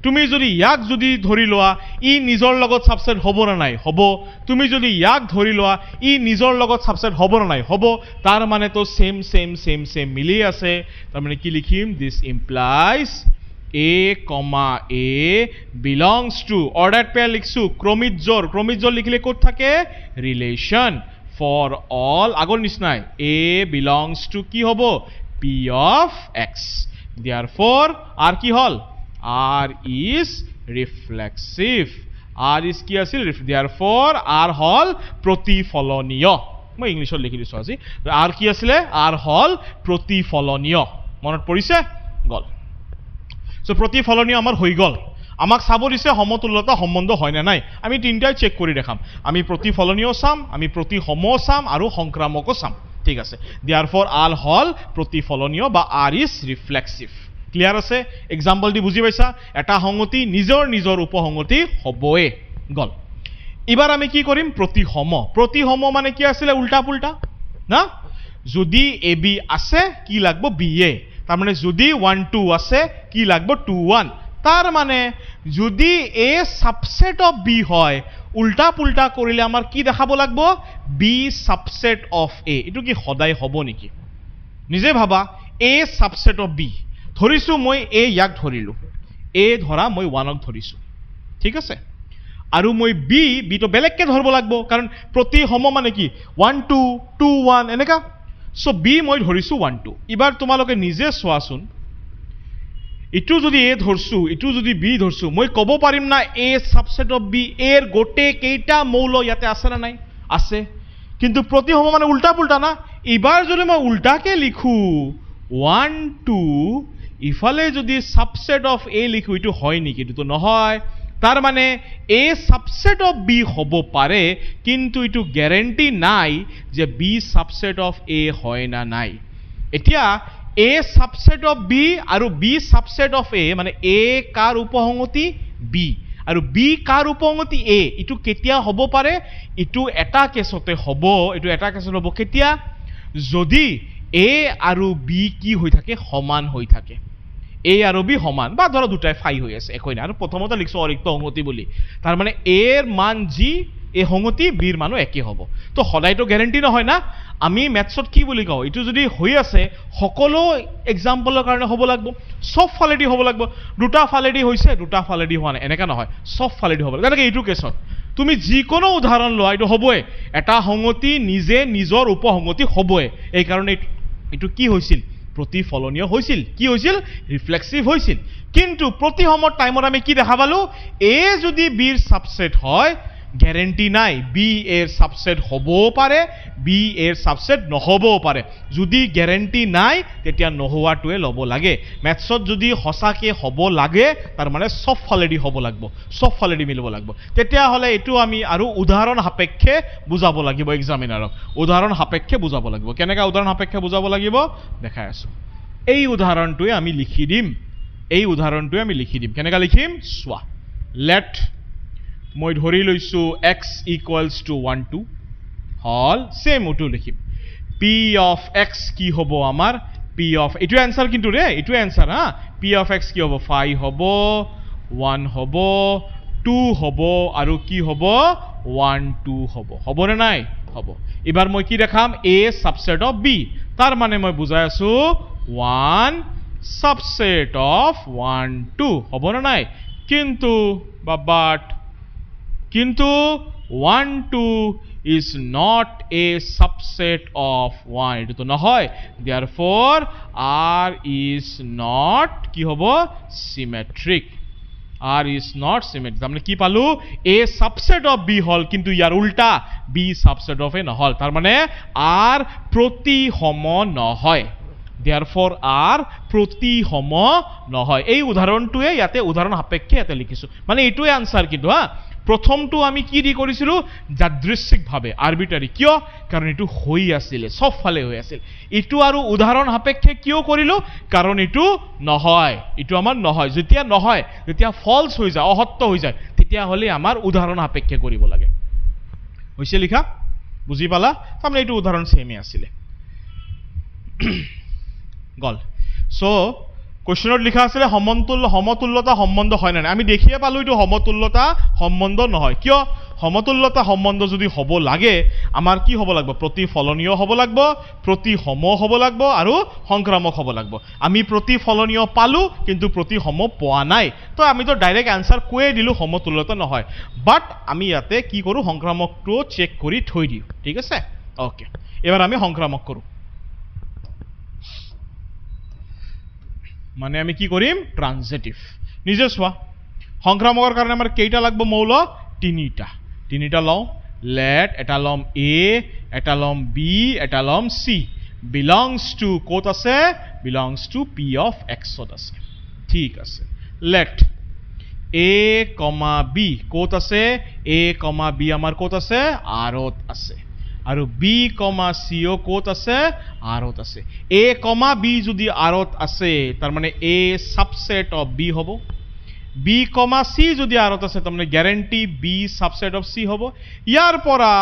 তুমি যদি ইয়াক যদি ধৰি লোৱা ই নিজৰ লগত সাবসেট হ'ব না নাই হ'ব তুমি যদি ইয়াক ধৰি লোৱা ই নিজৰ লগত সাবসেট হ'ব না নাই হ'ব তাৰ মানে তো সেম মিলি আছে তাৰ মানে কি লিখিম this implies a, a belongs to ordered pair লিখছো ক্ৰমিক জোৰ লিখিলে ক'ত থাকে ৰিলেশন ফৰ অল আগৰ নিচিনাই a belongs to কি হ'ব p of x therefore r কি হল R is reflexive. R is কি আছিল therefore R হল প্ৰতিফলনীয় মই ইংলিশত লিখি দিছো আজি R কি আছিল R হল প্ৰতিফলনীয় মনত পৰিছে গল সো প্ৰতিফলনীয় আমাৰ হৈ গল আমাক চাব দিছে সমতুল্যতা সম্বন্ধ হয় না নাই আমি তিনটাই চেক কৰি দেখাম আমি প্ৰতিফলনীয় চাম আমি প্ৰতিসম চাম আৰু সংক্ৰামক চাম ঠিক আছে therefore R হল প্ৰতিফলনীয় বা R is reflexive ক্লিয়াৰ আছে এক্সাম্পল দি বুঝি পাইছা এটা সংহতি নিজৰ উপসংহতি হবয়ে গল এবাৰ আমি কি কৰিম প্ৰতিসম মানে কি আছিল উল্টা পুল্টা না যদি ab আছে কি লাগব ba তাৰ মানে যদি 1 2 আছে কি লাগব 2 1 তাৰ মানে যদি a সাবসেট অফ b হয় উল্টা পুল্টা কৰিলে আমাৰ কি দেখাব লাগব b সাবসেট অফ a এটো কি সদায় হ'ব নেকি নিজে ভাবা a সাবসেট অফ b ধৰিছো মই a ইয়াক ধৰিলো a ধৰা মই 1ক ধৰিছো ঠিক আছে আৰু মই b তো বেলেগকে ধৰব লাগব কাৰণ প্ৰতিসম মানে কি 1 2 2 1 এনেকা সো b মই ধৰিছো 1 2 এবাৰ তোমালোকে নিজে চোৱাচোন ইটো যদি এ ধৰছো ইটো যদি বি ধৰছো মই ক'ব পাৰিম না এ সাবসেট অফ বি এৰ গোটে কেইটা মৌল ইয়াতে আছে না নাই আছে কিন্তু প্ৰতিসম মানে উল্টা পুল্টা না এবাৰ যদি মই উল্টাকে লিখো 1 2 ইফালে যদি সাবসেট অফ এ লিখো ইটো হয় নেকি ইটো নহয় তাৰ মানে এ সাবসেট অফ বি হ'ব পাৰে কিন্তু ইটো গ্যাৰান্টি নাই যে বি সাবসেট অফ এ হয় না নাই এতিয়া এ সাবসেট অফ বি আৰু বি সাবসেট অফ এ মানে এ কাৰ উপসংগতি বি আৰু বি কাৰ উপসংগতি এ ইটো কেতিয়া হ'ব পাৰে ইটো এটা কেছতে হ'ব ইটো এটা কেছত হ'ব কেতিয়া যদি এ আৰু বি কি হৈ থাকে সমান হৈ থাকে এ আৰু বি সমান বা ধৰা দুটাই ফাই হৈ আছে একই না আৰু প্ৰথমতে লিখছো অৰিক্ত সংগতি বুলি তাৰ মানে এৰ মান জি এ সংগতি বিৰ মানো একে হ'ব তো সদায়তো গ্যাৰান্টি নহয় না আমি ম্যাথছত কি বুলি কওঁ ইটো যদি হৈ আছে সকলো এক্সাম্পলৰ কাৰণে হ'ব লাগিব সব ফালেদি হ'ব লাগিব দুটা ফালেদি হৈছে দুটা ফালেদি হোৱা নাই এনেকা নহয় সব ফালেদি হ'ব যেনেকৈ এইটো কেছত তুমি যিকোনো উদাহৰণ লোৱা এইটো হ'বই এটা সংগতি নিজে নিজৰ উপসংগতি হ'বই এই কাৰণে এইটো কি হৈছিল প্ৰতিফলনীয় হৈছিল কি হৈছিল ৰিফ্লেক্সিভ হৈছিল কিন্তু প্ৰতিসমৰ টাইমত আমি কি দেখা পালো এ যদি বিৰ সাবসেট হয় গ্যাৰান্টি নাই বি এৰ সাবসেট হ'বও পাৰে বি এৰ সাবসেট নহ'বও পাৰে যদি গ্যাৰান্টি নাই তেতিয়া নহোৱাটোৱে ল'ব লাগে ম্যাথছত যদি হসাকে হ'ব লাগে তাৰ মানে সব ফালেদি হ'ব লাগিব সব ফালেদি মিলিব লাগিব তেতিয়া হলে এটো আমি আৰু উদাহৰণ সাপেক্ষে বুজাব লাগিব এক্সামিনাৰক উদাহৰণ সাপেক্ষে বুজাব লাগিব কেনেকা উদাহৰণ সাপেক্ষে বুজাব লাগিব দেখাই আছো এই উদাহৰণটোৱে আমি লিখি দিম কেনেকা লিখিম সোৱা লেট মই ধৰি লৈছো x equals to 1 2 hall same ওটো লিখিম p of x কি হ'ব আমাৰ p of এটো आंसर কিন্তু ৰে এটো आंसर হা p of x কি হ'ব 5 হ'ব 1 হ'ব 2 হ'ব আৰু কি হ'ব 1 2 হ'ব নে নাই হ'ব এবাৰ মই কি দেখাম a subset of b তাৰ মানে মই বুজাই আছো 1 subset of 1 2 হ'ব নে নাই কিন্তু কিন্তু 1 2 is not a subset of 1 এটো তো নহয় therefore r is not কি হবে symmetric r is not symmetric আমরা কি পালু a subset of b হল কিন্তু ইয়ার উল্টা b subset of a নহল তার মানে r প্রতিসম নহয় therefore r প্রতিসম নহয় এই উদাহৰণটোৱে ইয়াতে উদাহৰণ সাপেক্ষে ইয়াতে লিখিছো মানে এইটোৱে आंसर কিন্তু হা প্ৰথমটো আমি কি দি কৰিছিলো যাদৃচ্ছিক ভাবে আৰবিটাৰি কিয় কাৰণ এটো হৈ আছিল সব ফালে হৈ আছিল এটো আৰু উদাহৰণ সাপেক্ষে কিয় কৰিলো কাৰণ এটো নহয় এটো আমাৰ নহয় যেতিয়া ফলস হৈ যায় অসত্য হৈ যায় তেতিয়া হলে আমাৰ উদাহৰণ সাপেক্ষে কৰিব লাগে হৈছে লিখা বুজি পালা তাৰমানে এটো উদাহৰণ সেমে আছিল গল সো কোশ্চেনত লিখা আছে সমতুল্যতা সম্বন্ধ হয় না আমি দেখিয়ে পালো এটো সমতুল্যতা সম্বন্ধ নহয় কিয় সমতুল্যতা সম্বন্ধ যদি হ'ব লাগে আমাৰ কি হ'ব লাগিব প্ৰতিফলনীয় হ'ব লাগিব প্ৰতিসম হ'ব লাগিব আৰু সংক্ৰামক হ'ব লাগিব আমি প্ৰতিফলনীয় পালো কিন্তু প্ৰতিসম পোৱা নাই তো আমি তো ডাইৰেক্ট आंसर কোৱে দিলো সমতুল্যতা নহয় বাট আমি ইয়াতে কি কৰো সংক্ৰামকটো চেক কৰি থৈ দিও ঠিক আছে ওকে এবাৰ আমি সংক্ৰামক কৰো মানে আমি কি কৰিম ট্ৰানজিটিভ নিজে সোৱা সংক্ৰামকৰ কাৰণে আমাৰ কেইটা লাগব মৌল তিনিটা লও লেট এটা লম a এটা লম b এটা লম c belongs to কোত আছে belongs to p of x ত আছে ঠিক আছে লেট a, b কোত আছে a, b আমাৰ কোত আছে r ত আছে আৰু b, c ও কোত আছে r ত আছে a, b যদি r ত আছে তাৰ মানে a সাবসেট অফ b হ'ব b, c যদি r ত আছে তাৰ মানে guarantee b subset of c হ'ব ইয়াৰ পৰা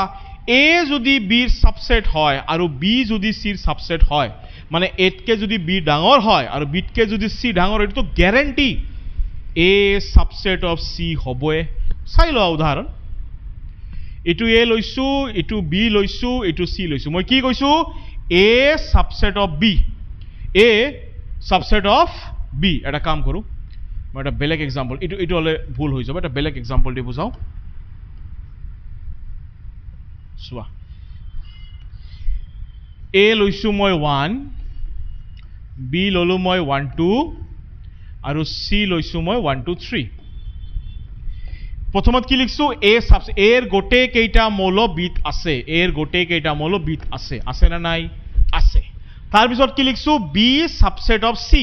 a যদি b ৰ সাবসেট হয় আৰু b যদি c ৰ সাবসেট হয় মানে a কে যদি b ডাঙৰ হয় আৰু b কে যদি c ডাঙৰ হয় তো guarantee a subset of c হ'বই চাই লোৱা উদাহৰণ এটো a লৈছো এটো b লৈছো এটো c লৈছো মই কি কৈছো a subset of b a subset of b এটা কাম কৰো মই এটা বেলেগ एग्जांपल এটো হলে ভুল হৈ যাব এটা বেলেগ एग्जांपल দি বুজাও সোৱা a লৈছো মই 1 b ললো মই 1 2 আৰু চি লৈছো মই 1 2 3 প্ৰথমত কি লিখছো এ সাবসেট এৰ গোটে কেইটা মৌল বিট আছে এৰ গোটে কেইটা মৌল বিট আছে না নাই আছে তাৰ পিছত কি লিখছো বি সাবসেট অফ সি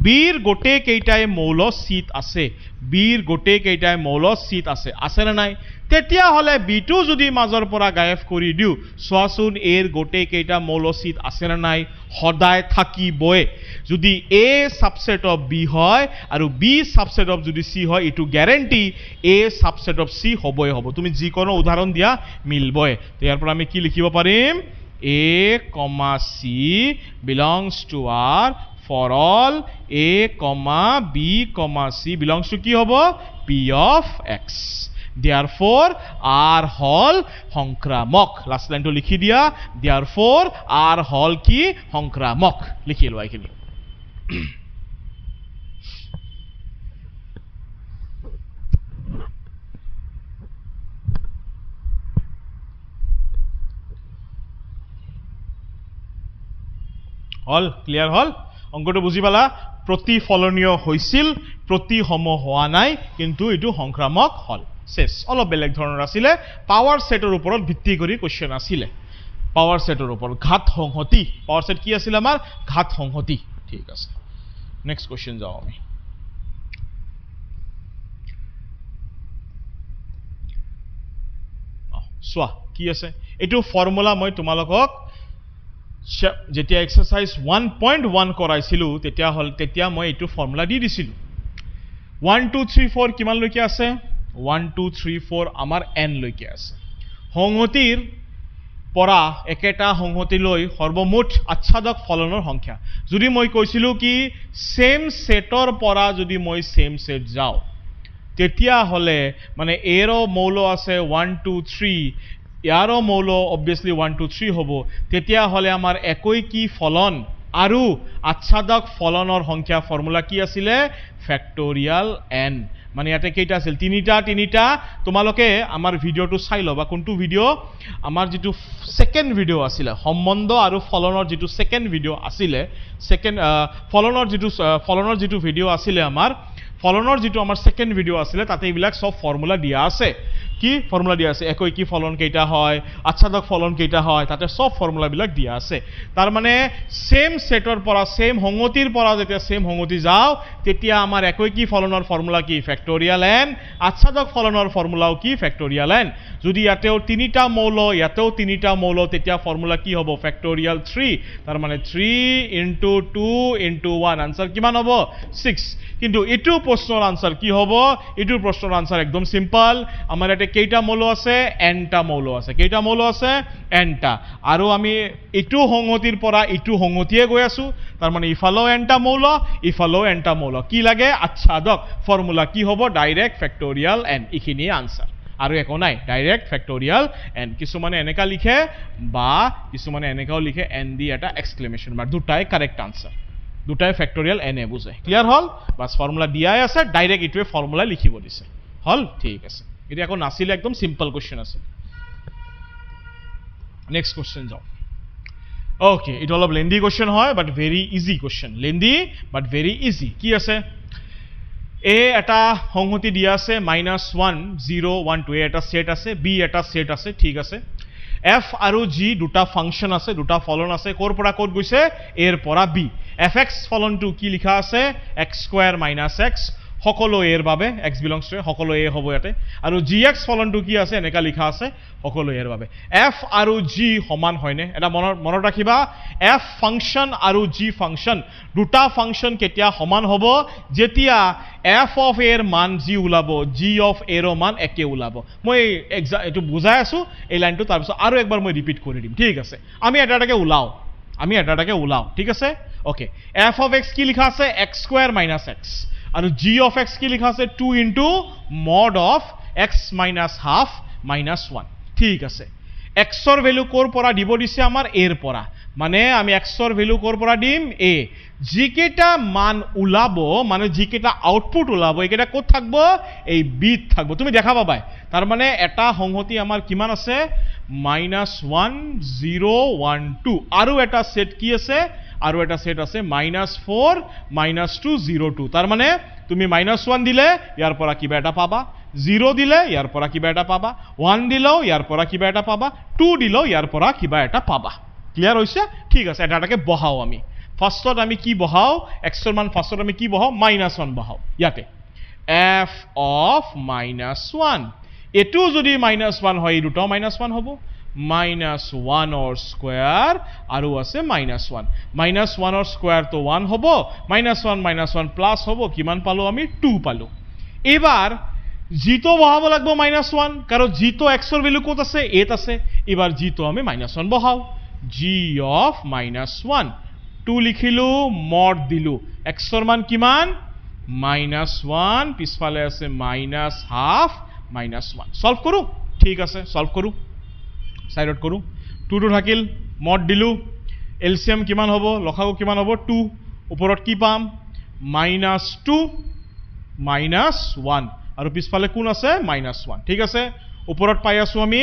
বিৰ গোটে কেইটাই মৌল সিত আছে বিৰ গোটে কেইটাই মৌল সিত আছে না নাই তেতিয়া হলে বি2 যদি মাজৰ পৰা গায়ব কৰি দিও সোৱাচোন এৰ গোটে কেইটা মৌল সিত আছে না নাই সদায় থাকিবই যদি এ সাবসেট অফ বি হয় আৰু বি সাবসেট অফ যদি সি হয় ইটো গ্যাৰান্টি এ সাবসেট অফ সি হবই হ'ব তুমি যিকোনো উদাহৰণ দিয়া মিলবই তো ইয়াৰ পৰা আমি কি লিখিব পাৰিম A, C belongs to R for all A, B, C belongs to কি হ'ব P of X. Therefore, R হল সংক্ৰামক. Last line to লিখি দিয়া. Therefore, R হল কি সংক্ৰামক. লিখি লোৱা এইখিনি. হল ক্লিয়াৰ হল অঙ্কটো বুঝি পালা প্ৰতিফলনীয় হৈছিল প্ৰতিসম হোৱা নাই কিন্তু এটো সংক্ৰামক হল শেষ অলপ বেলেগ ধৰণৰ আছিল পাৱাৰ সেটৰ ওপৰত ভিত্তি কৰি কোশ্চেন আছিল পাৱাৰ সেটৰ ওপৰত ঘাত সংহতি পাৱাৰ সেট কি আছিল আমাৰ ঘাত সংহতি ঠিক আছে নেক্সট কোশ্চেন যাও আমি সোয়া কি আছে এটো ফৰ্মুলা মই তোমালোকক যেতিয়া এক্সাৰসাইজ 1.1 কৰাইছিলো তেতিয়া মই এটো ফৰ্মুলা দি দিছিলো 1 2 3 4 কিমান লৈকে আছে 1 2 3 4 আমাৰ n লৈকে আছে সংহতিৰ পৰা একেটা সংহতি লৈ সৰ্বমুঠ আচ্ছাদক ফলনৰ সংখ্যা যদি মই কৈছিলো কি সেম সেটৰ পৰা যদি মই সেম সেট যাও তেতিয়া হলে মানে এৰো মৌল আছে 1 2 3 ইয়াৰো মৌল obviously 1 2 3 হ'ব তেতিয়া হলে আমাৰ একই কি ফলন আৰু আচ্ছাদক ফলনৰ সংখ্যা ফৰ্মুলা কি আছিল ফ্যাক্টোৰিয়াল n মানে ইয়াতে কেইটা আছিল তিনিটা তোমালোকে আমাৰ ভিডিওটো চাই লবা কোনটো ভিডিও আমাৰ যেটো সেকেন্ড ভিডিও আছিল সম্বন্ধ আৰু ফলনৰ যেটো সেকেন্ড ভিডিও আছিল সেকেন্ড ফলনৰ যেটো ভিডিও আছিল আমাৰ ফলনৰ যেটো আমাৰ সেকেন্ড ভিডিও আছিল তাতে এইবিলাক সব ফৰ্মুলা দিয়া আছে কি ফৰ্মুলা দিয়া আছে একই কি ফলন কেইটা হয় আচ্ছাদক ফলন কেইটা হয় তাতে সব ফৰ্মুলা বিলাক দিয়া আছে তাৰ মানে সেম সেটৰ পৰা সেম সংগতিৰ পৰা যেতিয়া সেম সংগতি যাও তেতিয়া আমাৰ একই কি ফলনৰ ফৰ্মুলা কি ফ্যাক্টোৰিয়াল n আচ্ছাদক ফলনৰ ফৰ্মুলাও কি ফ্যাক্টোৰিয়াল n যদি ইয়াতেও তিনিটা মৌল ইয়াতেও তিনিটা মৌল তেতিয়া ফৰ্মুলা কি হ'ব ফ্যাক্টোৰিয়াল 3 তাৰ মানে 3 * 2 * 1 आंसर কিমান হ'ব 6 কিন্তু এটো প্ৰশ্নৰ আনসাৰ কি হ'ব এটো প্ৰশ্নৰ আনসাৰ একদম সিম্পল আমাৰ এতে কেইটা মৌল আছে nটা মৌল আছে কেইটা মৌল আছে nটা আৰু আমি এটো সংগতিৰ পৰা এটো সংগতিয়ে গৈ আছো তাৰ মানে ইফালো nটা মৌল ইফালো nটা মৌল কি লাগে আচ্ছাদক ফৰ্মুলা কি হ'ব ডাইৰেক্ট ফ্যাক্টোৰিয়াল n ইখিনি আনসাৰ আৰু একো নাই ডাইৰেক্ট ফ্যাক্টোৰিয়াল n কিছুমানে এনেকা লিখে বা কিছুমানে এনেকাও লিখে n দি এটা এক্সক্লেমেশন মাৰ্ক দুটাই কাৰেক্ট আনসাৰ দুটাই ফ্যাক্টোৰিয়াল n এ বুঝে ক্লিয়াৰ হল বাস ফৰ্মুলা দিয়াই আছে ডাইৰেক্ট ইটোৱে ফর্মুলা লিখিব দিছে হল ঠিক আছে এটা এখন নাছিল একদম সিম্পল কোশ্চেন আছে নেক্সট কোশ্চেন যাও ওকে ইট অলপ লেন্দি কোশ্চেন হয় বাট ভেরি ইজি কোশ্চেন লেন্দি বাট ভেরি ইজি কি আছে এ এটা সংহতি দিয়া আছে -1 0 1 2 এটা সেট আছে বি এটা সেট আছে ঠিক আছে f আৰু g দুটা ফাংশন আছে দুটা ফলন আছে কোৰ পৰা কোত গৈছে এৰ পৰা b fx ফলনটো কি লিখা আছে x² - x সকলো এৰ বাবে x belongs to সকলো এ হ'ব ইয়াতে আৰু gx ফলনটো কি আছে এনেকা লিখা আছে সকলো এৰ বাবে f আৰু g সমান হয়নে এটা মনত ৰাখিবা f ফাংশন আৰু g ফাংশন দুটা ফাংশন কেতিয়া সমান হ'ব যেতিয়া f of a এর মান g উলাব g of a এর মান একে উলাব মই এটো বুজাই আছো এই লাইনটো তাৰ পিছত আৰু একবাৰ মই ৰিপিট কৰি দিম ঠিক আছে আমি এটাটাকে উলাও ঠিক আছে ওকে f of x কি লিখা আছে x² - x আৰু g of x কি লিখা আছে 2 * mod of x - half - 1 ঠিক আছে x ৰ ভ্যালু কোৰ পৰা দিব দিছে আমাৰ a এৰ পৰা মানে আমি x ৰ ভ্যালু কোৰ পৰা দিম a জিকেটা মান উলাব মানে জিকেটা আউটপুট উলাব একেটা কোত থাকবো এই b থাকবো তুমি দেখা পাবাই তার মানে এটা সংহতি আমাৰ কিমান আছে -1 0 1 2 আৰু এটা সেট কি আছে আৰু এটা সেট আছে -4 -2 0 2 তাৰ মানে তুমি -1 দিলে ইয়াৰ পৰা কিবা এটা পাবা 0 দিলে ইয়াৰ পৰা কিবা এটা পাবা 1 দিলেও ইয়াৰ পৰা কিবা এটা পাবা 2 দিলেও ইয়াৰ পৰা কিবা এটা পাবা ক্লিয়াৰ হৈছে ঠিক আছে এটাকে বহাও আমি ফাৰ্ষ্টত আমি কি বহাও x ৰ মান ফাৰ্ষ্টত আমি কি বহাও -1 বহাও ইয়াতে f of -1 এটো যদি -1 হয় এই দুটো -1 হ'ব -1 or square আৰু আছে -1 -1 or square তো 1 হ'ব -1 প্লাস হ'ব কিমান পালো আমি 2 পালো এবাৰ জিটো বহাব লাগিব -1 কাৰণ জিটো x ৰ ভ্যালু কত আছে 8 আছে এবাৰ জিটো আমি -1 বহাও g of -1 2 লিখিলো mod দিলো x ৰ মান কিমান -1 পিছফালে আছে -half -1 সলভ কৰো ঠিক আছে সলভ কৰো সাইডত কৰো 2 টো থাকিল mod দিলো এলসিএম কিমান হ'ব লখাগু কিমান হ'ব 2 ওপৰত কি পাম -2 -1 আৰু পিছফালে কোন আছে -1 ঠিক আছে ওপৰত পাই আছো আমি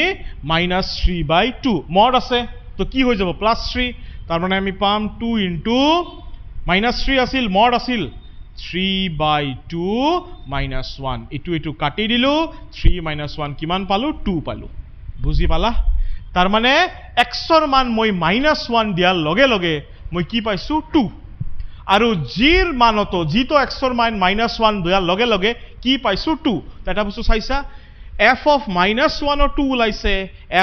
-3/2 mod আছে তো কি হৈ যাব +3 তাৰ মানে আমি পাম 2 ইনটু -3 আছিল mod আছিল 3/2 -1 এটু কাটি দিলো 3 -1 কিমান পালো 2 পালো বুজি পালা তাৰ মানে x ৰ মান মই -1 দিয়াৰ লগে লগে মই কি পাইছো 2 আৰু জিৰ মানতো জিটো x ৰ মান -1 দিয়াৰ লগে লগে কি পাইছো 2 এটা বস্তু চাইছা f of -1 ৰ 2 ওলাইছে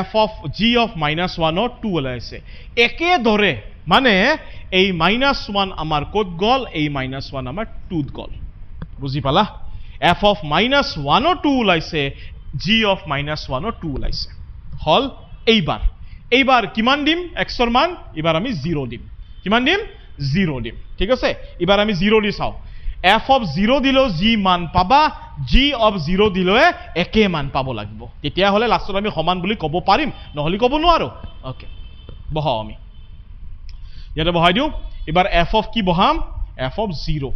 f of g of -1 ৰ 2 ওলাইছে একে ধৰে মানে এই -1 আমাৰ কোড গল এই -1 আমাৰ 2 ত গল বুজি পালা f of -1 ৰ 2 ওলাইছে g of -1 ৰ 2 ওলাইছে হল এইবাৰ কিমান দিম x ৰ মান এবাৰ আমি 0 দিম কিমান দিম 0 দিম ঠিক আছে এবাৰ আমি 0 দি চাও f of 0 দিলো g মান পাবা g of 0 দিলে একে মান পাব লাগিব তেতিয়া হলে লাষ্টত আমি সমান বুলি ক'ব পাৰিম নহলি ক'ব নোৱাৰো ওকে বহাও আমি ইয়াতে বহাই দিও এবাৰ f of কি বহাম f of 0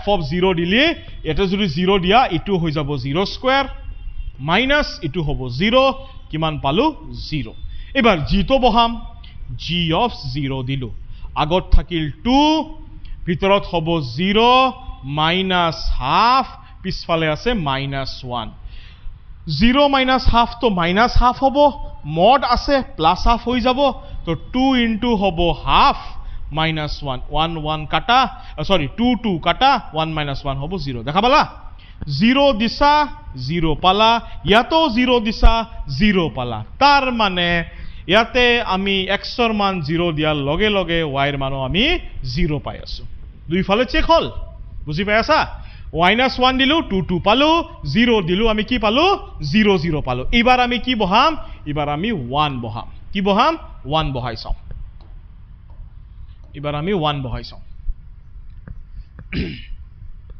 f of 0 দিলে এটা যদি 0 দিয়া ইটো হৈ যাব 0 স্কয়াৰ মাইনাস ইটো হ'ব 0 কিমান পালো 0 এবাৰ g তো বহাম g of 0 দিলো আগত থাকিল 2 ভিতৰত হ'ব 0 -half পিছফালে আছে -1 0 -half তো -half হ'ব mod আছে +half হৈ যাব তো 2 ইনটু হ'ব half -1 1 1 কাটা সরি 2 2 কাটা 1 -1 হ'ব 0 দেখা পালা 0 দিছা 0 পালা ইয়াতো 0 দিছা 0 পালা তাৰ মানে ইয়াতে আমি x ৰ মান 0 দিয়াৰ লগে লগে y ৰ মানো আমি 0 পাই আছো দুই ফালে চেক হল বুজি পাই আছা -1 দিলু 2 2 পালো 0 দিলু আমি কি পালো 0 0 পালো এবাৰ আমি কি বহাম এবাৰ আমি 1 বহাম কি বহাম 1 বহাই চাও এবাৰ আমি 1 বহাই চাও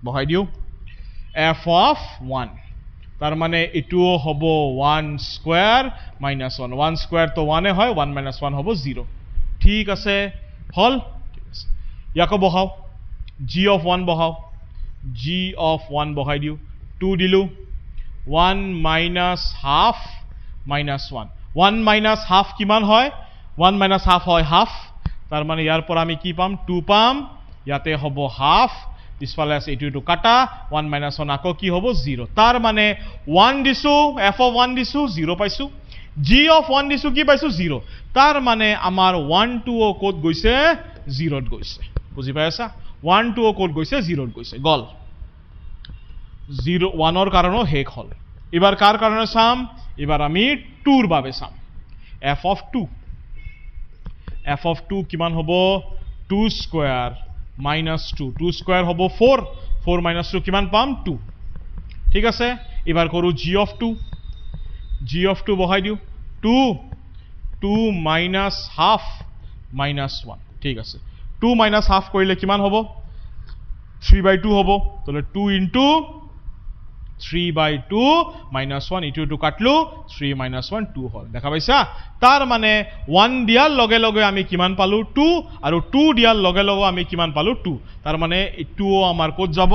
বহাই দিও f of 1 তার মানে এটুও হব 1 স্কয়ার -1 1 স্কয়ার তো 1 এ হয় 1 -1 হব 0 ঠিক আছে হল ইয়াকো বহাও g of 1 বহাও g of 1 বহাই দিও 2 দিলু 1 -half -1 1 -half কিমান হয় 1 -half হয় half তার মানে ইয়াৰ পৰা আমি কি পাম 2 পাম ইয়াতে হব half পিছফালে আছে এটু কাটা 1 -1 আকো কি হ'ব 0 তাৰ মানে 1 দিছো f of 1 দিছো 0 পাইছো g of 1 দিছো কি পাইছো 0 তাৰ মানে আমাৰ 1 2 ও কোড গৈছে 0 ত গৈছে বুজি পাইছা 1 2 ও কোড গৈছে 0 ত গৈছে গল 0 1 ৰ কাৰণো হেক হল এবাৰ কাৰ কাৰণে চাম এবাৰ আমি 2 ৰ বাবে চাম f of 2 কিমান হ'ব 2 স্কয়ার -2 2 স্কয়ার হব 4 4 -2 কিমান পাম 2 ঠিক আছে এবাৰ কৰো g of 2 বহাই দিও 2 -half -1 ঠিক আছে 2 -half কৰিলে কিমান হ'ব 3/2 হ'ব তাহলে 2 ইনটু 3/2 -1 ইটু কাটলো 3 -1 2 হল দেখা পাইছা তাৰ মানে 1 দিয়াৰ লগে লগে আমি কিমান পালো 2 আৰু 2 দিয়াৰ লগে লগে আমি কিমান পালো 2 তাৰ মানে ইটুও আমাৰ কোড যাব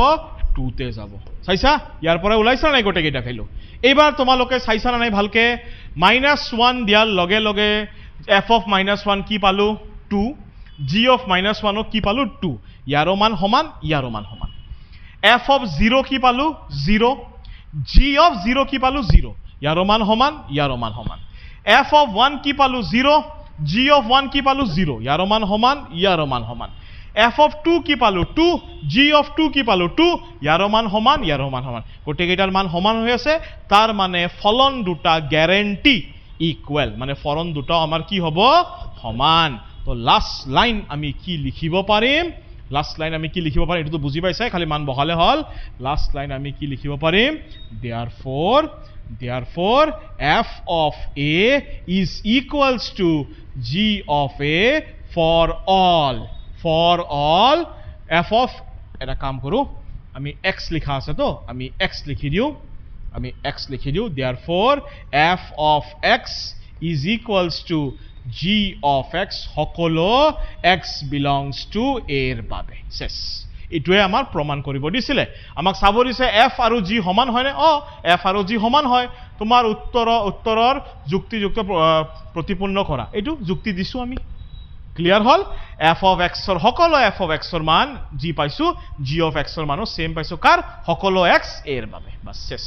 2 তে যাব চাইছা ইয়াৰ পৰা ওলাইছা নাই গটে কেটা ভ্যালু এবাৰ তোমালোকে চাইছা নাই ভালকে -1 দিয়াৰ লগে লগে f of -1 কি পালো 2 g of -1 কি পালো 2 ইয়াৰো মান সমান ইয়াৰো মান সমান f of 0 কি পালো 0 g of 0 কি পালো 0 ইয়াৰো মান সমান ইয়াৰো মান সমান f of 1 কি পালো 0 g of 1 কি পালো 0 ইয়াৰো মান সমান ইয়াৰো মান সমান f of 2 কি পালো 2 g of 2 কি পালো 2 ইয়াৰো মান সমান ইয়াৰো মান সমান গোটেইকেইটাৰ মান সমান হৈ আছে তাৰ মানে ফলন দুটা গ্যাৰান্টি ইকুৱেল মানে ফলন দুটা আমাৰ কি হ'ব সমান তো লাস্ট লাইন আমি কি লিখিব পাৰিম লাস্ট লাইন আমি কি লিখিব পাৰিম এটো বুজি পাইছাই খালি মান বহালে হল লাস্ট লাইন আমি কি লিখিব পাৰিম therefore f of a is equals to g of a for all f of এটা কাম কৰো আমি x লিখা আছে তো আমি x লিখি দিও therefore f of x is equals to g of x সকলো x belongs to a এর বাবে শেষ ইটোৱে আমাৰ প্ৰমাণ কৰিব দিছিলে আমাক চাব দিছে f আৰু g সমান হয় নে f আৰু g সমান হয় তোমাৰ উত্তৰৰ যুক্তিযুক্ত প্ৰতিপূৰ্ণ কৰা এটো যুক্তি দিছো আমি clear hall f of x ৰ সকলো f of x ৰ মান g পাইছো g of x ৰ মানো সেম পাইছো কাৰ সকলো x a এৰ বাবে বাস শেষ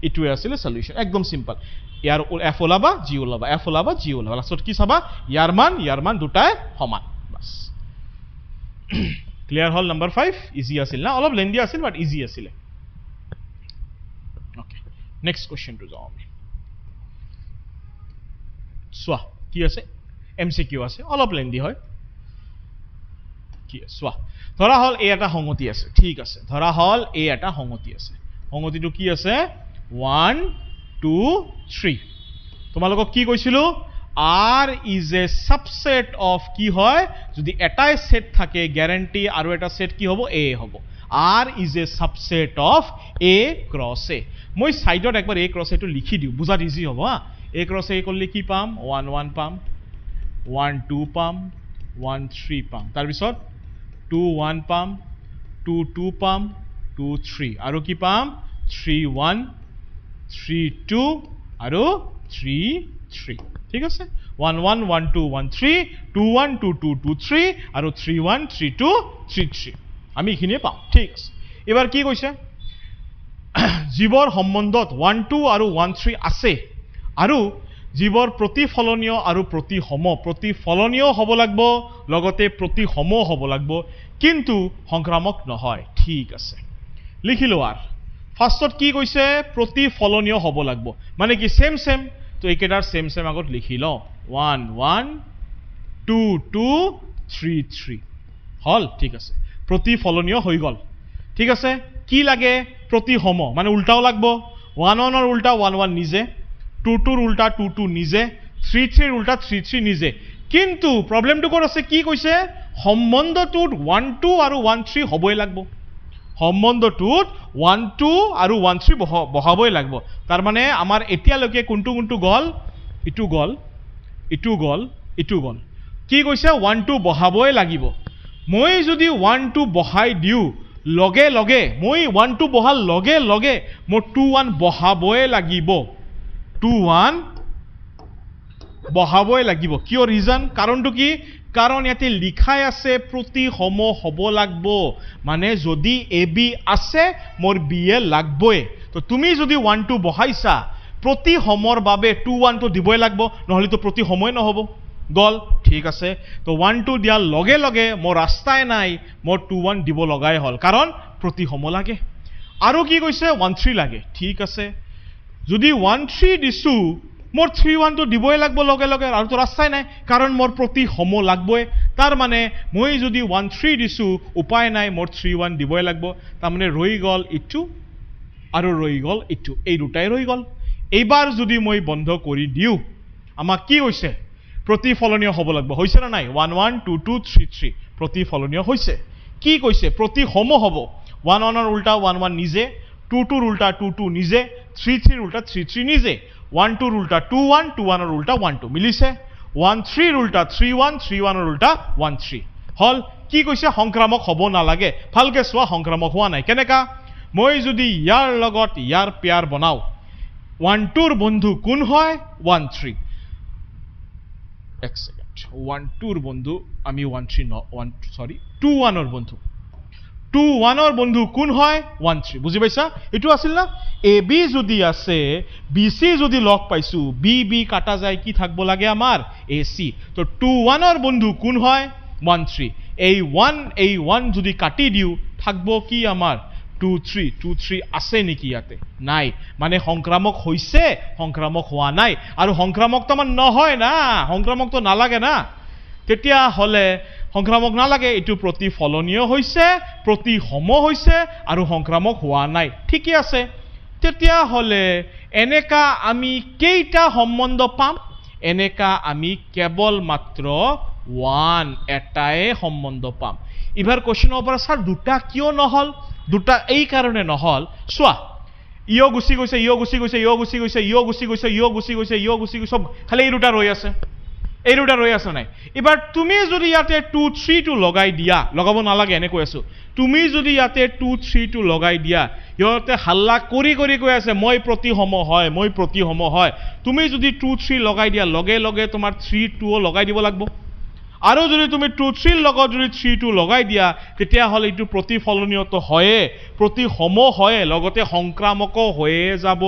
ইটোৱে আছিল সলিউশন একদম সিম্পল ইয়াৰ f ওলাবা g ওলাবা f ওলাবা g ওলাবা লাষ্টত কি চাবা ইয়াৰ মান দুটাই সমান বাস ক্লিয়াৰ হল নাম্বার 5 ইজি আছিল না অলপ লেন্দি আছিল বাট ইজি আছিল ওকে নেক্সট কোশ্চেন টু যাও আমি সোয়া কি আছে এমসিকিউ আছে অলপ লেন্দি হয় কি সোয়া ধৰা হল এ এটা সংগতি আছে ঠিক আছে ধৰা হল এ এটা সংগতি আছে সংগতিটো কি আছে 1 2 3 তোমালোকক কি কৈছিলো R is a subset of কি হয় যদি এটাই সেট থাকে গ্যারান্টি আৰু এটা সেট কি হ'ব A হ'ব R is a subset of A cross A মই সাইডত একবাৰ A cross A টো লিখি দিও বুজাত ইজি হ'ব A cross A কৰিলে কি পাম 1 1 পাম 1 2 পাম 1 3 পাম তাৰ পিছত 2 1 পাম 2 2 পাম 2 3 আৰু কি পাম 3 1 3 2 আৰু 3 3 ঠিক আছে 1 1 1 2 1 3 2 1 2 2 2 3 আৰু 3 1 3 2 3 3 আমি এখিনিয়ে পাম ঠিক আছে এবাৰ কি কৈছে জীৱৰ সম্বন্ধত 1 2 আৰু 1 3 আছে আৰু জীৱৰ প্ৰতিফলনীয় আৰু প্ৰতিফলনীয় হ'ব লাগিব লগতে প্ৰতিসম হ'ব লাগিব কিন্তু সংক্ৰামক নহয় ঠিক আছে লিখিলো আৰু ফাৰ্স্টত কি কৈছে প্ৰতিফলনীয় হ'ব লাগিব মানে কি সেম তো একেটাৰ সেম আগত লিখি লও 1 1 2 2 3 3 হল ঠিক আছে প্ৰতিফলনীয় হৈ গল ঠিক আছে কি লাগে প্ৰতিসম মানে উল্টাও লাগব 1 1 ৰ উল্টা 1 1 নিজে 2 2 ৰ উল্টা 2 2 নিজে 3 3 ৰ উল্টা 3 3 নিজে কিন্তু প্ৰবলেমটো ক'ত আছে কি কৈছে সম্বন্ধটোত 1 2 আৰু 1 3 হ'বই লাগব সম্বন্ধটোত 1 2 আৰু 1 3 বহাবই লাগব তাৰ মানে আমাৰ এতিয়ালৈকে কোনটো গল ইটো গল কি কৈছে 1 2 বহাবই লাগিব মই যদি 1 2 বহাই দিও লগে মই 1 2 বহাল লগে মই 2 1 বহাবই লাগিব 2 1 বহাবই লাগিব কিয় ৰিজন কাৰণটো কি কাৰণ ইয়াতে লিখাই আছে প্ৰতিসম হ'ব লাগব মানে যদি এ বি আছে মোৰ বি এ লাগবই তো তুমি যদি 1 2 বহাইছা প্ৰতিসমৰ বাবে 2 1 তো দিবই লাগব নহলে তো প্ৰতিসমই নহব গল ঠিক আছে তো 1 2 দিয়াৰ লগে মোৰ ৰাস্তাই নাই মোৰ 2 1 দিব লগাই হল কাৰণ প্ৰতিসম লাগে আৰু কি কৈছে 1 3 লাগে ঠিক আছে যদি 1 3 দিছো মোৰ 3 1 তো দিবই লাগব লগে আৰু তো ৰাস্তাই নাই কাৰণ মোৰ প্ৰতিসম লাগবই তাৰ মানে মই যদি 1 3 দিছো উপায় নাই মোৰ 3 1 দিবই লাগব তাৰ মানে ৰৈ গল ইটো আৰু ৰৈ গল ইটো এই দুটাই ৰৈ গল এইবাৰ যদি মই বন্ধ কৰি দিও আমাক কি হৈছে প্ৰতিফলনীয় হ'ব লাগব হৈছে না নাই 1 1 2 2 3 3 প্ৰতিফলনীয় হৈছে কি কৈছে প্ৰতিসম হ'ব 1 1 ৰ উল্টা 1 1 নিজে 2 2 ৰ উল্টা 2 2 নিজে 3 3 ৰ উল্টা 3 3 নিজে 1 2 ৰ উল্টা 2 1 2 1 ৰ উল্টা 1 2 মিলিছে 1 3 ৰ উল্টা 3 1 3 1 ৰ উল্টা 1 3 হল কি কৈছে সংক্ৰামক হ'ব নালাগে ভালকে চোৱা সংক্ৰামক হোৱা নাই কেনেকা মই যদি ইয়াৰ লগত ইয়াৰ পেয়াৰ বনাও 1 2 ৰ বন্ধু কোন হয় 1 3 এক সেকেন্ড 1 2 ৰ বন্ধু আমি 1 3 1 সৰি 2 1 ৰ বন্ধু 2 1 ৰ বন্ধু কোন হয় 1 3 বুজি পাইছা এটো আছিল না এ বি যদি আছে বি সি যদি লগ পাইছো বি বি কাটা যায় কি থাকব লাগে আমার এ সি তো 2 1 ৰ বন্ধু কোন হয় 1 3 এই 1 যদি কাটি দিও থাকব কি আমার 2 3 আছে নেকি ইয়াতে নাই মানে সংক্রামক হইছে সংক্রামক হওয়া নাই আৰু সংক্ৰামক তো মান নহয় না সংক্ৰামক তো নালাগে না তেতিয়া হলে সংক্ৰামক নালাগে এটো প্ৰতিফলনীয় হৈছে প্ৰতিসম হৈছে আৰু সংক্ৰামক হোৱা নাই ঠিকই আছে তেতিয়া হলে এনেকা আমি কেইটা সম্বন্ধ পাম এনেকা আমি কেৱল মাত্ৰ 1 এটাই সম্বন্ধ পাম এবাৰ কোশ্চেনৰ পৰা স্যার দুটা কিয় নহল দুটা এই কারণে নহল সোয়া ইও গুছি গৈছে ইও গুছি গৈছে ইও গুছি গৈছে ইও গুছি গৈছে ইও গুছি গৈছে ইও গুছি গৈছে সব খালি এই দুটা ৰৈ আছে নাই এবাৰ তুমি যদি ইয়াতে 2 3 টো লগাই দিয়া লগাব নালাগে এনে কৈ আছো তুমি যদি ইয়াতে 2 3 টো লগাই দিয়া ইহতে হাল্লা কৰি কৈ আছে মই প্ৰতিসম হয় তুমি যদি 2 3 লগাই দিয়া লগে লগে তোমাৰ 3 2 লগাই দিব লাগিব আৰু যদি তুমি 2 3 লগত যদি 3 2 লগাই দিয়া তেতিয়া হলে এটো প্ৰতিফলনীয়ত হয় প্ৰতিসম হয় লগতে সংক্ৰামক হয়ে যাব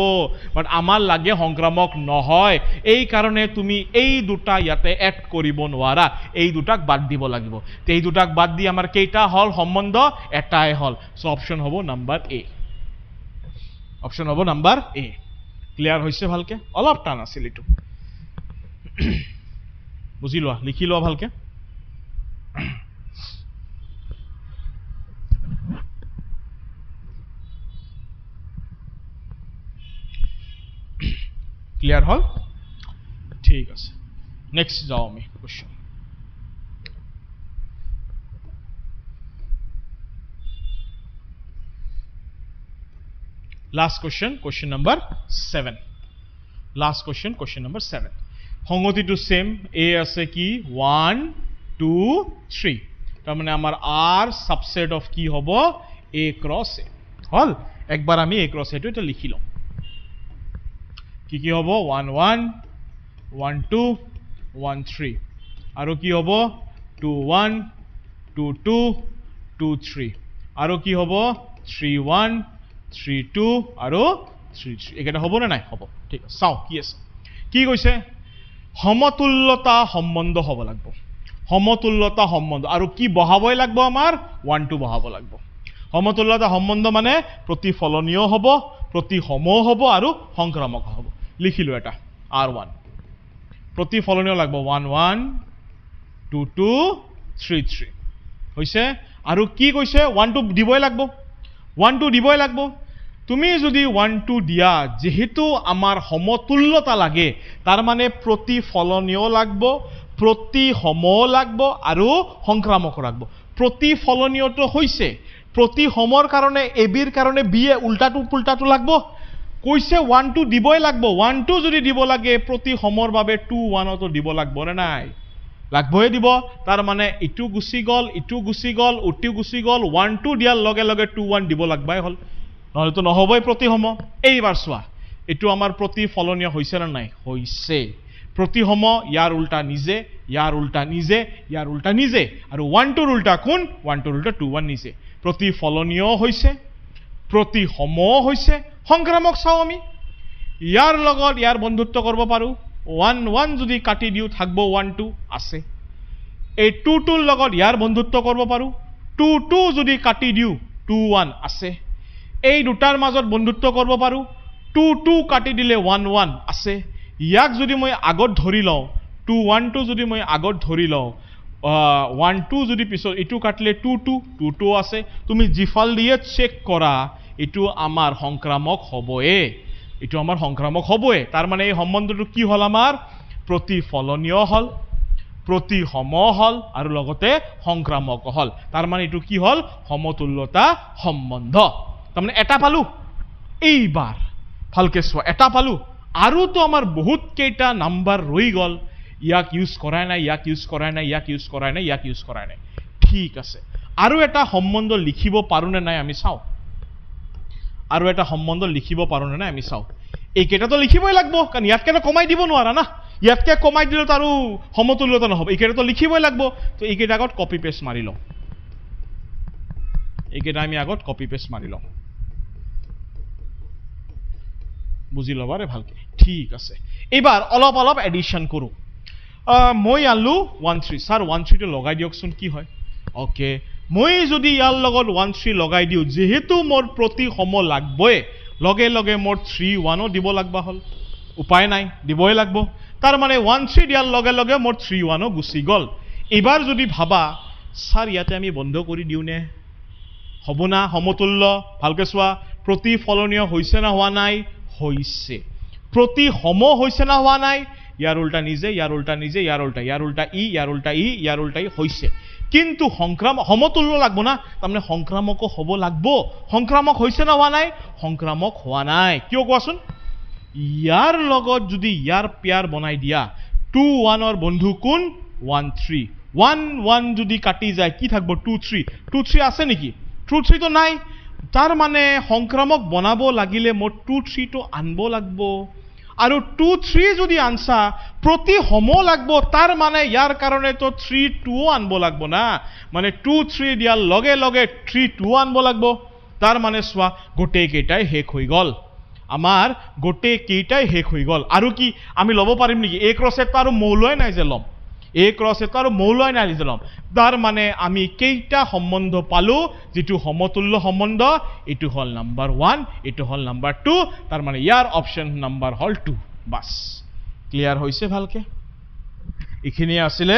বাট আমাৰ লাগে সংক্ৰামক নহয় এই কাৰণে তুমি এই দুটা ইয়াতে এড কৰিব নোৱাৰা এই দুটাক বাদ দিব লাগিব তে এই দুটাক বাদ দি আমাৰ কেইটা হল সম্বন্ধ এটাই হল সো অপচন হ'ব নাম্বাৰ এ অপচন হ'ব নাম্বাৰ এ ক্লিয়াৰ হৈছে ভালকে অলপ টান আছিল এটো বুঝি লোৱা লিখি লোৱা ভালকে ক্লিয়ার হল ঠিক আছে নেক্সট যাও আমি question last question number 7 last question number 7 সংগতিটো সেম এ আছে কি 1 2 3 তার মানে আমার আর সাবসেট অফ কি হব এ ক্রস এ হল একবার আমি এ ক্রস এটো এটা লিখি লম কি হব 1 1 1 2 1 3 আৰু কি হব 2 1 2 2 2 3 আৰু কি হব 3 1 3 2 আৰু 3 3 একেটা হব না নাই হব ঠিক আছে চাও কি আছে কি কৈছে সমতুল্যতা সম্বন্ধ হব লাগব সমতুল্যতা সম্বন্ধ আৰু কি বহাবই লাগব আমাৰ 1 2 বহাব লাগব সমতুল্যতা সম্বন্ধ মানে প্ৰতিফলনীয় হব প্ৰতিসম হব আৰু সংক্ৰামক হব লিখিলো এটা r1 প্ৰতিফলনীয় লাগব 1 1 2 2 3 3 হৈছে আৰু কি কৈছে 1 2 দিবই লাগব 1 2 দিবই লাগব তুমি যদি 1 2 দিয়া যেহেতু আমাৰ সমতুল্যতা লাগে তাৰ মানে প্ৰতিফলনীয় লাগব প্ৰতিসম লাগব আৰু সংক্ৰামক লাগব প্ৰতিফলনীয়টো হৈছে প্ৰতিসমৰ কাৰণে এবিৰ কাৰণে বি এ উল্টাটো লাগব কৈছে 1 2 দিবই লাগব 1 2 যদি দিব লাগে প্ৰতিসমৰ বাবে 2 1 তো দিব লাগব নে নাই লাগবই দিব তাৰ মানে ইটু গুছি গল উটু গুছি গল 1 2 দিয়াৰ লগে লগে 2 1 দিব লাগবাই হল নহলে তো নহবই প্ৰতিসম এইবাৰ চোৱা এটো আমাৰ প্ৰতিফলনীয় হৈছে না নাই হৈছে প্ৰতিসম ইয়াৰ উল্টা নিজে ইয়াৰ উল্টা নিজে ইয়াৰ উল্টা নিজে আৰু 1 2 ৰ উল্টা কোন 1 2 ৰ উল্টা 2 1 নিজে প্ৰতিফলনীয় হৈছে প্ৰতিসম হৈছে সংক্ৰামক চাও আমি ইয়াৰ লগত ইয়াৰ বন্ধুত্ব কৰিব পাৰো 1 1 যদি কাটি দিও থাকব 1 2 আছে এই 2 2 ৰ লগত ইয়াৰ বন্ধুত্ব কৰিব পাৰো 2 2 যদি কাটি দিও 2 1 আছে এই দুটাৰ মাজত বন্ধুত্ব কৰিব পাৰো 2 2 কাটি দিলে 1 1 আছে ইয়াক যদি মই আগত ধৰি লও 2 1 2 যদি মই আগত ধৰি লও 1 2 যদি পিছত ইটু কাটলে 2 2 2 2 আছে তুমি জিফাল দিয়ে চেক কৰা ইটু আমাৰ সংক্ৰামক হবয়ে ইটু আমাৰ সংক্ৰামক হবয়ে তাৰ মানে এই সম্বন্ধটো কি হল আমাৰ প্ৰতিফলনীয় হল প্ৰতিসম হল আৰু লগতে সংক্ৰামক হল তাৰ মানে ইটু কি হল সমতুল্যতা সম্বন্ধ তাৰ মানে এটা পালো এইবাৰ ভালকে চোৱা এটা পালো আৰু তো আমাৰ বহুত কেইটা নাম্বাৰ ৰৈ গল ইয়াক ইউজ কৰাই নাই ইয়াক ইউজ কৰাই নাই ইয়াক ইউজ কৰাই নাই ইয়াক ইউজ কৰাই নাই ঠিক আছে আৰু এটা সম্বন্ধ লিখিব পাৰো নে নাই আমি চাও আৰু এটা সম্বন্ধ লিখিব পাৰো নে নাই আমি চাও এই কেইটা তো লিখিবই লাগব কাৰণ ইয়াত কেনে কমাই দিব নোৱাৰা না ইয়াতকৈ কমাই দিলে তো আৰু সমতুল্যতা নহ'ব এইকেইটাতো লিখিবই লাগিব তো এইকেইটা আগত কপি পেষ্ট মাৰি লওঁ এইকেইটা আমি আগত কপি পেষ্ট মাৰি লওঁ বুজি ল'বা ৰে ভালকৈ ঠিক আছে এইবাৰ অলপ অলপ এডিশ্যন কৰোঁ মই আনলো 1 3 ছাৰ 1 3 টো লগাই দিয়কচোন কি হয় ওকে মই যদি ইয়াৰ লগত 1 3 লগাই দিওঁ যেহেতু মোৰ প্ৰতি সম লাগবই লগে লগে মোৰ 3 1 ও দিব লাগবা হ'ল উপায় নাই দিবই লাগব তাৰ মানে 1 3 দিয়াৰ লগে লগে মোৰ 3 1 ও গুচি গ'ল এবাৰ যদি ভাবা ছাৰ ইয়াতে আমি বন্ধ কৰি দিওঁ নে হ'ব না সমতুল্য ভালকৈ চোৱা প্ৰতিফলনীয় হৈছে না হোৱা নাই হৈছে প্ৰতি সম হৈছে না হোৱা নাই ইয়াৰ উল্টা নিজে ইয়াৰ উল্টা নিজে ইয়াৰ উল্টা ই ইয়াৰ উল্টা ই ইয়াৰ উল্টা ই হৈছে কিন্তু সমতুল্য লাগব না তাৰমানে সংক্ৰামকো হ'ব লাগব সংক্ৰামক হৈছে না হোৱা নাই সংক্ৰামক হোৱা নাই কিয় কোৱাচোন ইয়াৰ লগত যদি ইয়াৰ পেয়াৰ বনাই দিয়া 2 1 ৰ বন্ধু কোন 1 3 1 1 যদি কাটি যায় কি থাকব 2 3 আছে নেকি 2 3 তো নাই তাৰ মানে সংক্ৰামক বনাব লাগিলে মোৰ 2 3 টো আনব লাগব আৰু 2 3 যদি আনসা প্ৰতি সম লাগব তাৰ মানে ইয়াৰ কাৰণে তো 3 2 আনব লাগব না মানে 2 3 দিয়াৰ লগে লগে 3 2 আনব লাগব তাৰ মানে চোৱা গোটেই কেইটাই শেষ হৈ গ'ল আমাৰ গোটেই কেইটাই শেষ হৈ গ'ল আৰু কি আমি ল'ব পাৰিম নেকি a ক্ৰছ এটা আৰু মৌলই নাই যে ল'ম a ক্ৰছ এটা আৰু মৌলই নাই যে ল'ম তাৰ মানে আমি কেইটা সম্বন্ধ পালো যেটো সমতুল্য সম্বন্ধ এটো হল নাম্বাৰ 1 এটো হল নাম্বাৰ 2 তাৰ মানে ইয়াৰ অপচন নাম্বাৰ হল 2 বাস ক্লিয়াৰ হৈছে ভালকে এখিনি আছিল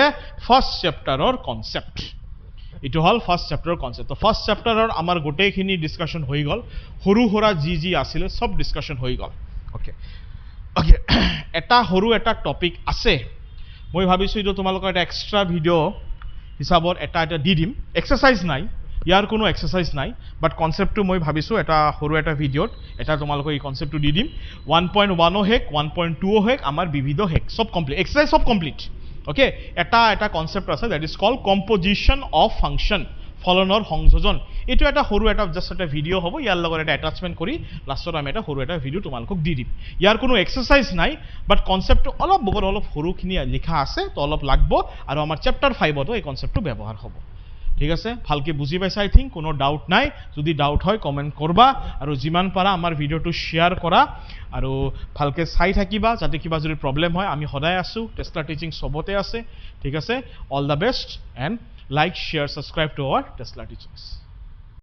ফাৰ্স্ট চেপ্টাৰৰ কনসেপ্ট এটো হল ফাৰ্স্ট চ্যাপ্টাৰৰ কনসেপ্ট তো ফাৰ্স্ট চ্যাপ্টাৰৰ আমাৰ গোটেইখিনি ডিসকাশন হৈ গল হৰু হৰা জি আছিল সব ডিসকাশন হৈ গল ওকে ওকে এটা হৰু এটা টপিক আছে মই ভাবিছো ইটো তোমালোকৰ এটা এক্সট্ৰা ভিডিও হিচাপত এটা দি দিম এক্সাৰসাইজ নাই ইয়াৰ কোনো এক্সাৰসাইজ নাই বাট কনসেপ্টটো মই ভাবিছো এটা হৰু এটা ভিডিওত এটা তোমালোকৰ এই কনসেপ্টটো দি দিম 1.1 ও হেক 1.2 ও হেক আমাৰ বিবিধ হেক সব কমপ্লিট এক্সাৰসাইজ সব কমপ্লিট ওকে এটা কনসেপ্ট আছে that is called composition of function ফলনৰ সংযোজন এটো এটা হৰু এটা জাস্ট এটা ভিডিও হ'ব ইয়াৰ লগত এটা অ্যাটাচমেন্ট কৰি লাষ্টত আমি এটা হৰু এটা ভিডিও তোমালোকক দি দিম ইয়াৰ কোনো এক্সাৰসাইজ নাই বাট কনসেপ্টটো অলপ বহুত অলপ হৰুখিনি লিখা আছে তো অলপ লাগব আৰু আমাৰ চ্যাপ্টাৰ 5 তো এই কনসেপ্টটো ব্যৱহাৰ হ'ব ঠিক আছে ভালকে বুজি পাইছা আই থিংক কোনো ডাউট নাই যদি ডাউট হয় কমেন্ট করবা আৰু যিমান পাৰা আমাৰ ভিডিওটো শেয়াৰ কৰা আৰু ভালকে চাই থাকিবা যাতে কিবা যদি প্ৰবলেম হয় আমি সদায় আছো টেসলা টিচিং সবতে আছে ঠিক আছে all the best and like share subscribe to our Tesla teachings